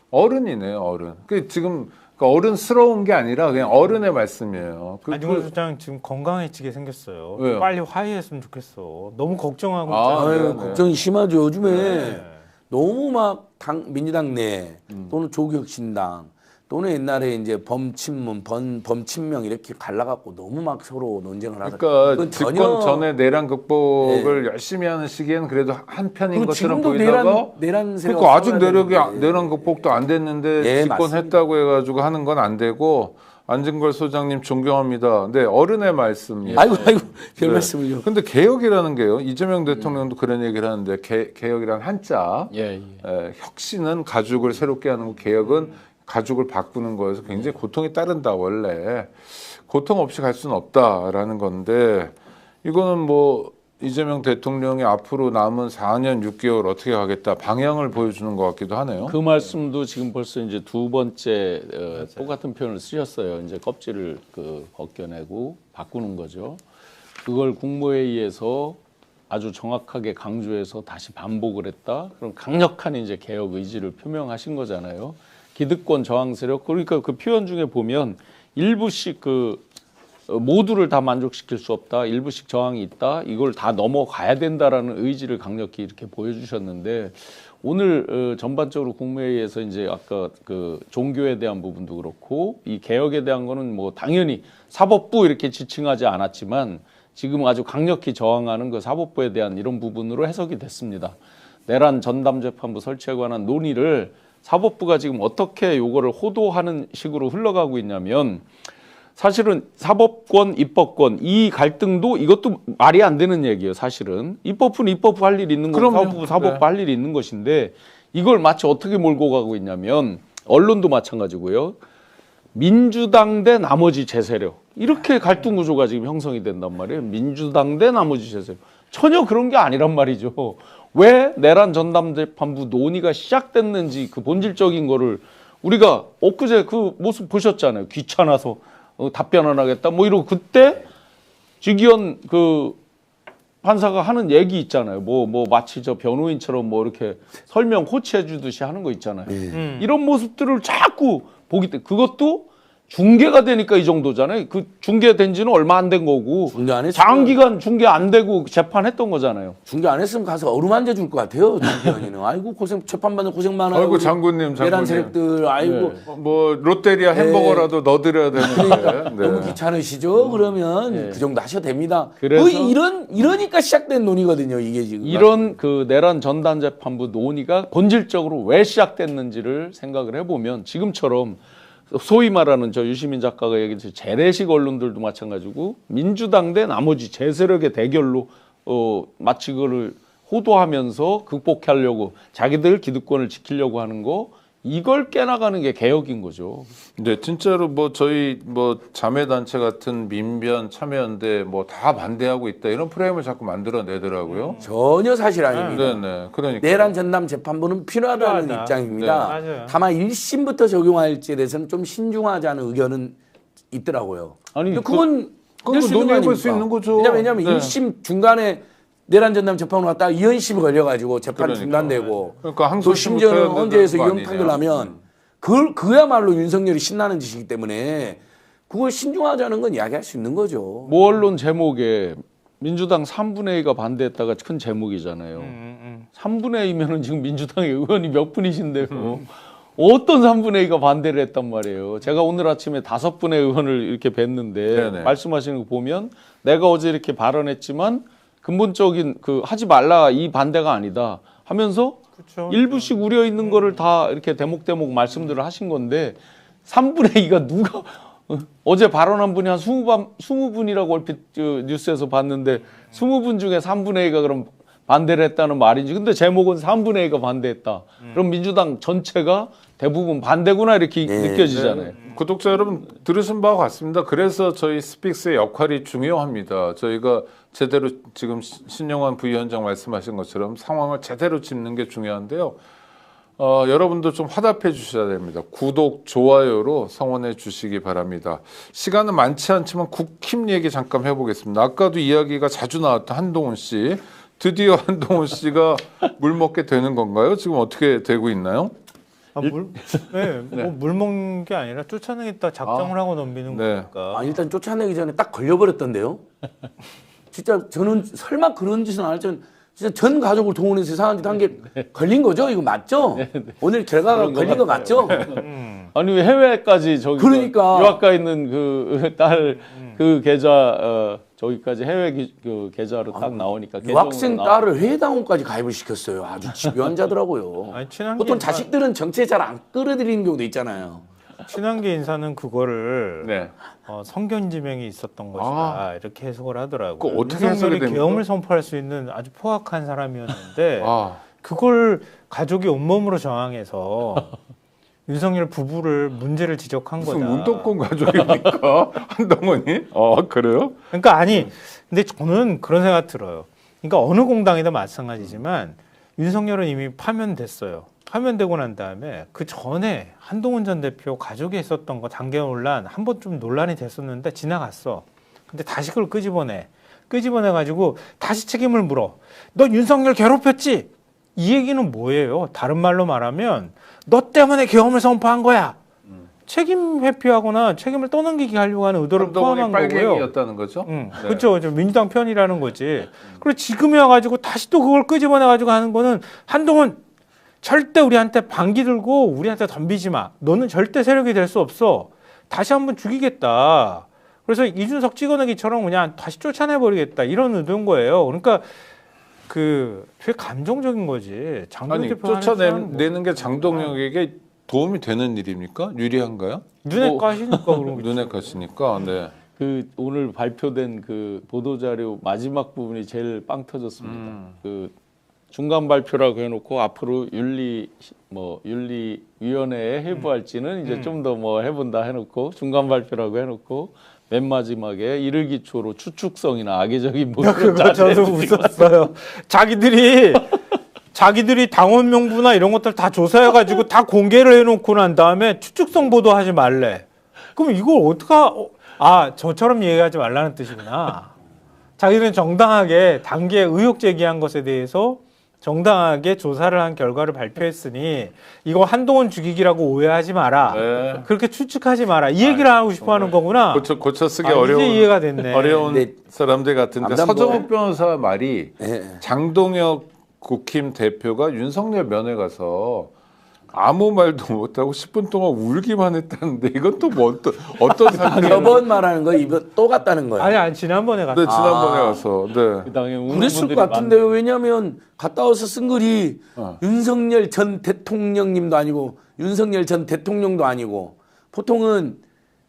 어른이네요, 어른. 그 지금 어른스러운 게 아니라 그냥 어른의 말씀이에요. 안진걸 소장 지금 건강해지게 생겼어요. 왜요? 빨리 화해했으면 좋겠어. 너무 걱정하고 아유, 있잖아요. 걱정이 심하죠. 요즘에 너무 막 민주당 내 또는 조국혁신당 또는 옛날에 이제 범친문, 범친명 이렇게 갈라갖고 너무 막 서로 논쟁을 하다. 그러니까 집권 전에 내란 극복을 열심히 하는 시기에는 그래도 한 편인 것처럼 보이다가 내란 그러니까 아직 내란 극복도 안 됐는데 집권했다고 해가지고 하는 건 안 되고 안진걸 소장님 존경합니다. 네, 어른의 말씀이에요. 아이고 별 말씀을요. 근데 개혁이라는 게요. 이재명 대통령도 그런 얘기를 하는데 개혁이란 한자. 혁신은 가죽을 새롭게 하는 거, 개혁은 가죽을 바꾸는 거에서 굉장히 고통이 따른다. 원래 고통 없이 갈 수는 없다라는 건데 이거는 뭐 이재명 대통령이 앞으로 남은 4년 6개월 어떻게 가겠다 방향을 보여주는 것 같기도 하네요. 그 말씀도 지금 벌써 이제 두 번째 똑같은 표현을 쓰셨어요. 이제 껍질을 벗겨내고 바꾸는 거죠. 그걸 국무회의에서 아주 정확하게 강조해서 다시 반복을 했다. 그럼 강력한 이제 개혁 의지를 표명하신 거잖아요. 기득권 저항 세력 그러니까 그 표현 중에 보면 일부씩 모두를 다 만족시킬 수 없다. 일부씩 저항이 있다. 이걸 다 넘어가야 된다라는 의지를 강력히 이렇게 보여주셨는데 오늘 전반적으로 국무회의에서 이제 아까 그 종교에 대한 부분도 그렇고 이 개혁에 대한 거는 뭐 당연히 사법부 이렇게 지칭하지 않았지만 지금 아주 강력히 저항하는 그 사법부에 대한 이런 부분으로 해석이 됐습니다. 내란 전담재판부 설치에 관한 논의를 사법부가 지금 어떻게 요거를 호도하는 식으로 흘러가고 있냐면 사실은 사법권, 입법권 이 갈등도 이것도 말이 안 되는 얘기예요. 사실은 입법부는 입법부 할 일이 있는 거고 사법부 사법부 할 일이 있는 것인데 이걸 마치 어떻게 몰고 가고 있냐면 언론도 마찬가지고요. 민주당 대 나머지 제세력 이렇게 갈등 구조가 지금 형성이 된단 말이에요. 민주당 대 나머지 제세력 전혀 그런 게 아니란 말이죠. 왜 내란 전담재판부 논의가 시작됐는지 그 본질적인 거를 우리가 엊그제 그 모습 보셨잖아요. 귀찮아서 답변 안 하겠다 뭐 이러고 그때 직위원 판사가 하는 얘기 있잖아요. 뭐 마치 저 변호인처럼 뭐 이렇게 설명 코치해 주듯이 하는 거 있잖아요. 이런 모습들을 자꾸 보기 때문에 그것도 중계가 되니까 이 정도잖아요. 그 중계된 지는 얼마 안 된 거고 중계 안 했으면- 장기간 중계 안 되고 재판했던 거잖아요. 중계 안 했으면 가서 어루만져 줄 것 같아요. 중계원이는. 아이고 고생 재판받는 고생 많아요. 아이고 장군님, 내란 세력들 아이고 뭐 롯데리아 햄버거라도 넣어드려야 되는데. 네. 너무 귀찮으시죠? 그러면 그 정도 하셔도 됩니다. 그래서- 거의 이러니까 시작된 논의거든요. 이게 지금. 이런 그 내란 전단 재판부 논의가 본질적으로 왜 시작됐는지를 생각을 해보면 지금처럼 소위 말하는 저 유시민 작가가 얘기했듯이 재래식 언론들도 마찬가지고 민주당 대 나머지 제세력의 대결로 마치 그거를 호도하면서 극복하려고 자기들 기득권을 지키려고 하는 거 이걸 깨나가는 게 개혁인 거죠. 네, 진짜로 뭐 저희 뭐 자매 단체 같은 민변, 참여연대 뭐 다 반대하고 있다 이런 프레임을 자꾸 만들어내더라고요. 전혀 사실 아닙니다. 네, 그러니까 내란 전담 재판부는 필요하다는 필요하다. 입장입니다. 네, 맞아요. 다만 1심부터 적용할지에 대해서는 좀 신중하자는 의견은 있더라고요. 아니, 근데 그건 그건 낼수 있는 거 논의해볼 수 아닙니까? 있는 거죠. 왜냐면 네. 1심 중간에 내란 전담 재판으로 갔다가 이혼심이 걸려가지고 재판 그러니까. 중단되고 그러니까 또 항소심부터 심지어는 해야 헌재에서 되는 거 이혼 아니냐. 판결하면 그야말로 윤석열이 신나는 짓이기 때문에 그걸 신중하자는 건 이야기할 수 있는 거죠. 모 언론 제목에 민주당 3분의 2가 반대했다가 큰 제목이잖아요. 3분의 2면은 지금 민주당의 의원이 몇 분이신데요. 어떤 3분의 2가 반대를 했단 말이에요. 제가 오늘 아침에 5분의 의원을 이렇게 뵀는데 네네. 말씀하시는 거 보면 내가 어제 이렇게 발언했지만 근본적인 그 하지 말라 이 반대가 아니다 하면서 그렇죠. 일부씩 우려 있는 거를 다 이렇게 대목대목 말씀들을 하신 건데 3분의 2가 누가 어제 발언한 분이 한 20분이라고 얼핏 뉴스에서 봤는데 20분 중에 3분의 2가 그럼 반대를 했다는 말인지 근데 제목은 3분의 2가 반대했다. 그럼 민주당 전체가 대부분 반대구나 이렇게 느껴지잖아요. 구독자 여러분 들으신 바와 같습니다. 그래서 저희 스픽스의 역할이 중요합니다. 저희가 제대로 지금 신영환 부위원장 말씀하신 것처럼 상황을 제대로 짚는 게 중요한데요. 여러분도 좀 화답해 주셔야 됩니다. 구독, 좋아요로 성원해 주시기 바랍니다. 시간은 많지 않지만 국힘 얘기 잠깐 해보겠습니다. 아까도 이야기가 자주 나왔던 한동훈 씨. 드디어 한동훈 씨가 물 먹게 되는 건가요? 지금 어떻게 되고 있나요? 물 먹는 게 아니라 쫓아내겠다 작정을 하고 넘기는 네. 거니까. 일단 쫓아내기 전에 딱 걸려버렸던데요. 진짜 저는 설마 그런 짓은 안 했지만 진짜 전 가족을 동원해서 이상한 짓 한 게 걸린 거죠? 이거 맞죠? 오늘 결과가 걸린 거 맞죠? 아니 왜 해외까지 저기 그러니까. 유학가 있는 그 딸 그 계좌 저기까지 해외 그 계좌로 딱 나오니까 유학생 계정으로 딸을 해외당원까지 가입을 시켰어요. 아주 집요한 자더라고요. 아니, 친한 보통 게 자식들은 정치에 잘 안 끌어들이는 경우도 있잖아요. 친한계 인사는 그거를 네. 성견지명이 있었던 것이다 이렇게 해석을 하더라고요. 그거 어떻게 해석이 윤석열이 됩니까? 계엄을 선포할 수 있는 아주 포악한 사람이었는데 아, 그걸 가족이 온몸으로 저항해서 윤석열 부부를 문제를 지적한 무슨 거다. 운동권 가족입니까? 한동훈이? 그래요? 그러니까 아니 근데 저는 그런 생각 들어요. 그러니까 어느 공당이든 마찬가지지만 윤석열은 이미 파면됐어요. 파면되고 난 다음에 그 전에 한동훈 전 대표 가족이 있었던 거 당계 논란 한 번 좀 논란이 됐었는데 지나갔어. 근데 다시 그걸 끄집어내 가지고 다시 책임을 물어. 너 윤석열 괴롭혔지? 이 얘기는 뭐예요? 다른 말로 말하면 너 때문에 계엄을 선포한 거야. 책임 회피하거나 책임을 떠넘기게 하려고 하는 의도를 한동훈이 포함한 거고요. 빨갱이였다는 거죠? 네. 그렇죠. 민주당 편이라는 거지. 그리고 지금이 와가지고 다시 또 그걸 끄집어내가지고 하는 거는 한동훈 절대 우리한테 반기 들고 우리한테 덤비지 마. 너는 절대 세력이 될 수 없어. 다시 한번 죽이겠다. 그래서 이준석 찍어내기처럼 그냥 다시 쫓아내버리겠다. 이런 의도인 거예요. 그러니까 되게 감정적인 거지. 장동 아니 대표 쫓아내는 게 장동혁에게 도움이 되는 일입니까? 유리한가요? 눈에 까시니까 그런 거지. 눈에 가시니까. 네. 그 오늘 발표된 그 보도자료 마지막 부분이 제일 빵 터졌습니다. 그 중간 발표라고 해놓고 앞으로 윤리위원회에 해부할지는 이제 좀 더 뭐 해본다 해놓고 중간 발표라고 해놓고 맨 마지막에 이를 기초로 추측성이나 악의적인 모습을 그거 저도 웃었어요. 자기들이 당원 명부나 이런 것들 다 조사해가지고 다 공개를 해놓고 난 다음에 추측성 보도하지 말래. 그럼 이걸 저처럼 얘기하지 말라는 뜻이구나. 자기는 정당하게 당기에 의혹 제기한 것에 대해서 정당하게 조사를 한 결과를 발표했으니 이거 한동훈 죽이기라고 오해하지 마라. 네. 그렇게 추측하지 마라. 이 얘기를 하고 싶어 하는 거구나. 고쳐 쓰기 아, 어려운 이제 이해가 됐네. 어려운 근데 사람들 같은데 암담보- 서정욱 변호사 말이 예. 장동혁 국힘 대표가 윤석열 면회 가서 아무 말도 못하고 10분 동안 울기만 했다는데 이건 또 뭐 어떤 상황이에요? 저번 말하는 거 이번 또 같다는 거예요. 아니 지난번에 갔다. 네, 지난번에 가서 네. 그 당에 우는 그랬을 분들이 것 같은데요. 왜냐하면 갔다 와서 쓴 글이 어. 윤석열 전 대통령님도 아니고 윤석열 전 대통령도 아니고 보통은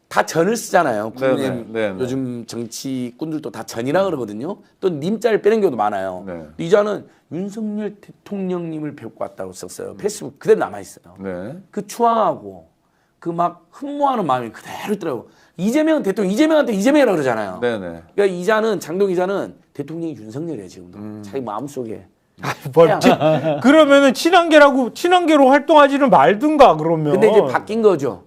다 전을 쓰잖아요. 국민의힘 네네. 요즘 정치꾼들도 다 전이라 그러거든요. 또 님자를 빼는 경우도 많아요. 네. 이 자는 윤석열 대통령님을 뵙고 왔다고 썼어요. 페이스북 그대로 남아 있어요. 네. 그 추앙하고 그 막 흠모하는 마음이 그대로 있더라고. 이재명 대통령 이재명한테 이재명이라고 그러잖아요. 네네. 그러니까 이자는 장동 이자는 대통령이 윤석열이에요 지금도 자기 마음속에. 그러면은 친한계로 활동하지는 말든가 그러면. 근데 이제 바뀐 거죠.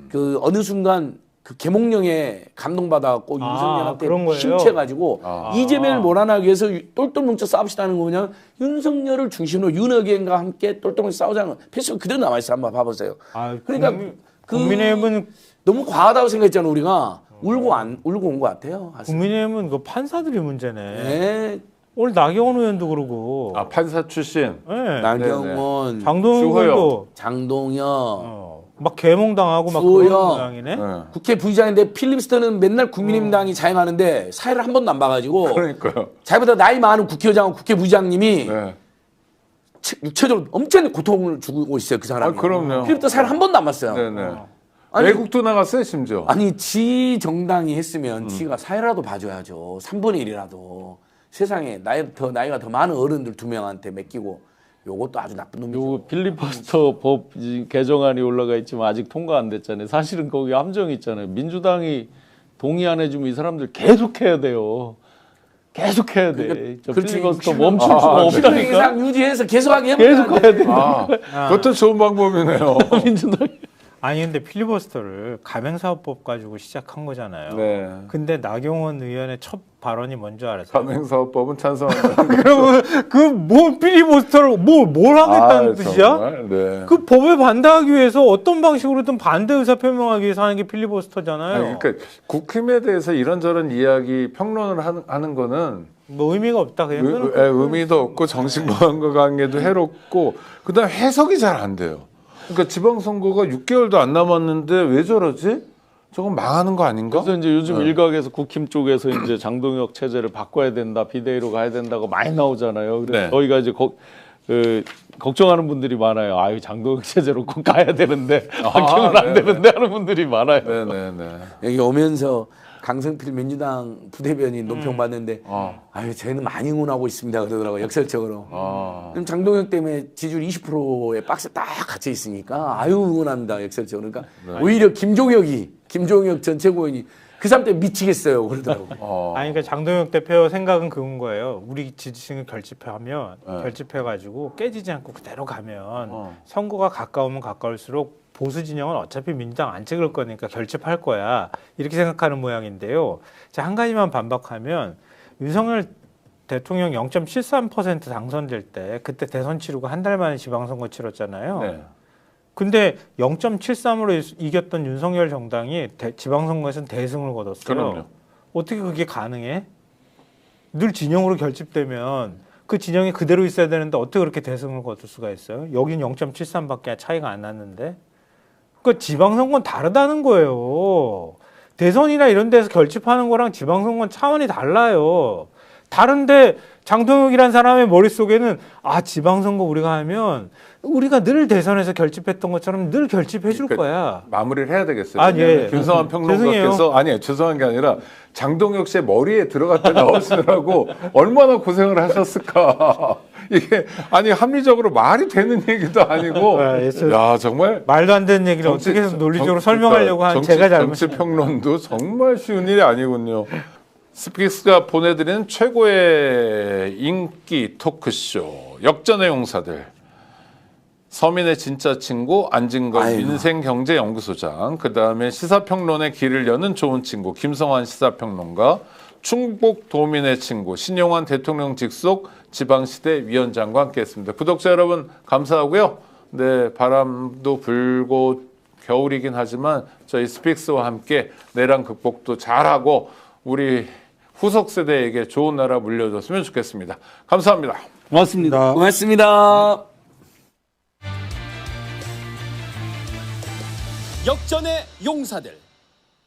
그 어느 순간 그 계몽령에 감동받아갖고 윤석열한테 그런 거예요? 심취해가지고 이재명을 몰아내기 위해서 똘똘 뭉쳐 싸웁시다는 거냐? 윤석열을 중심으로 윤핵관과 함께 똘똘 뭉쳐 싸우자는 거. 페이스북 그대로 남아있어요. 한번 봐보세요. 그러니까 국민의힘은 너무 과하다고 생각했잖아요. 우리가 울고 온 것 같아요. 국민의힘은 그 판사들이 문제네. 네. 오늘 나경원 의원도 그러고. 아 판사 출신. 네. 나경원, 장동훈 주호영. 의원도 장동혁, 막 개몽당하고 막 주호영. 그런 모양이네. 네. 국회 부의장인데 필립스터는 맨날 국민의힘당이 자행하는데 사회를 한 번도 안 봐가지고 그러니까요. 자기보다 나이 많은 국회의장, 국회 부의장님이 네. 육체적으로 엄청 고통을 주고 있어요. 그 사람이. 아, 그럼요. 필립스터 사회를 한 번도 안 봤어요. 네네. 아니, 외국도 나갔어요 심지어. 아니 지 정당이 했으면 지가 사회라도 봐줘야죠. 3분의 1이라도. 세상에 나이가 더 많은 어른들 2명한테 맡기고 요것도 아주 나쁜 놈이죠. 요 필리버스터 법 개정안이 올라가 있지만 아직 통과 안 됐잖아요. 사실은 거기 함정이 있잖아요. 민주당이 동의 안 해주면 이 사람들 계속 해야 돼요. 계속 해야 돼. 저 그렇지. 필리버스터 멈출 수가 없다니까. 없다니까. 이상 유지해서 계속하게 계속 해야 돼. 그것도 좋은 방법이네요. 민주당이. 아니 근데 필리버스터를 가맹사업법 가지고 시작한 거잖아요. 네. 근데 나경원 의원의 첫 발언이 뭔지 알았어요? 가맹사업법은 찬성한다. 그러면 그 필리버스터를 뭘 하겠다는 뜻이야? 정말? 네. 그 법에 반대하기 위해서 어떤 방식으로든 반대 의사 표명하기 위해서 하는 게 필리버스터잖아요. 아니, 그러니까 국힘에 대해서 이런저런 이야기 평론을 하는 거는 뭐 의미가 없다 그냥. 의미도 없고 정신건강 관계도 해롭고 그다음 해석이 잘 안 돼요. 그러니까 지방선거가 6개월도 안 남았는데 왜 저러지? 저건 망하는 거 아닌가? 그래서 이제 요즘 일각에서 국힘 쪽에서 이제 장동혁 체제를 바꿔야 된다, 비대위로 가야 된다고 많이 나오잖아요. 그래서 네. 저희가 이제 걱정하는 분들이 많아요. 아유 장동혁 체제로 꼭 가야 되는데 바뀌면 안 되는데 하는 분들이 많아요. 네네네. 여기 오면서 강성필 민주당 부대변인 논평 봤는데 아유 쟤는 많이 응원하고 있습니다 그러더라고요. 역설적으로. 그럼 장동혁 때문에 지지율 20%의 박스 딱 갇혀 있으니까 아유 응원합니다 역설적으로. 그러니까 오히려 김종혁 전 최고위원이 그 사람 때문에 미치겠어요 그러더라고요. 아니 그러니까 장동혁 대표 생각은 그건 거예요. 우리 지지층을 결집하면 결집해가지고 깨지지 않고 그대로 가면 선거가 가까우면 가까울수록 보수 진영은 어차피 민주당 안 찍을 거니까 결집할 거야. 이렇게 생각하는 모양인데요. 자, 한 가지만 반박하면 윤석열 대통령 0.73% 당선될 때 그때 대선 치르고 한 달 만에 지방선거 치렀잖아요. 네. 근데 0.73으로 이겼던 윤석열 정당이 지방선거에서는 대승을 거뒀어요. 그럼요. 어떻게 그게 가능해? 늘 진영으로 결집되면 그 진영이 그대로 있어야 되는데 어떻게 그렇게 대승을 거둘 수가 있어요? 여긴 0.73밖에 차이가 안 났는데. 그러니까 지방선거는 다르다는 거예요. 대선이나 이런 데서 결집하는 거랑 지방선거는 차원이 달라요. 다른데 장동혁이란 사람의 머릿속에는 지방선거 우리가 하면 우리가 늘 대선에서 결집했던 것처럼 늘 결집해 줄 거야. 마무리를 해야 되겠어요. 예. 김성환 평론가께서 죄송한 게 아니라 장동혁 씨의 머리에 들어갔다 나오시느라고 얼마나 고생을 하셨을까. 이게 합리적으로 말이 되는 얘기도 아니고 야 정말 말도 안 되는 얘기를 어떻게 해서 논리적으로 설명하려고 한 제가 잘못했어요. 정치 평론도 정말 쉬운 일이 아니군요. 스픽스가 보내드리는 최고의 인기 토크쇼 역전의 용사들 서민의 진짜 친구 안진걸 인생경제연구소장, 그 다음에 시사평론의 길을 여는 좋은 친구 김성환 시사평론가, 충북 도민의 친구 신용환 대통령 직속 지방시대 위원장과 함께했습니다. 구독자 여러분 감사하고요. 네, 바람도 불고 겨울이긴 하지만 저희 스픽스와 함께 내란 극복도 잘하고 우리 후속 세대에게 좋은 나라 물려줬으면 좋겠습니다. 감사합니다. 고맙습니다. 고맙습니다. 역전의 용사들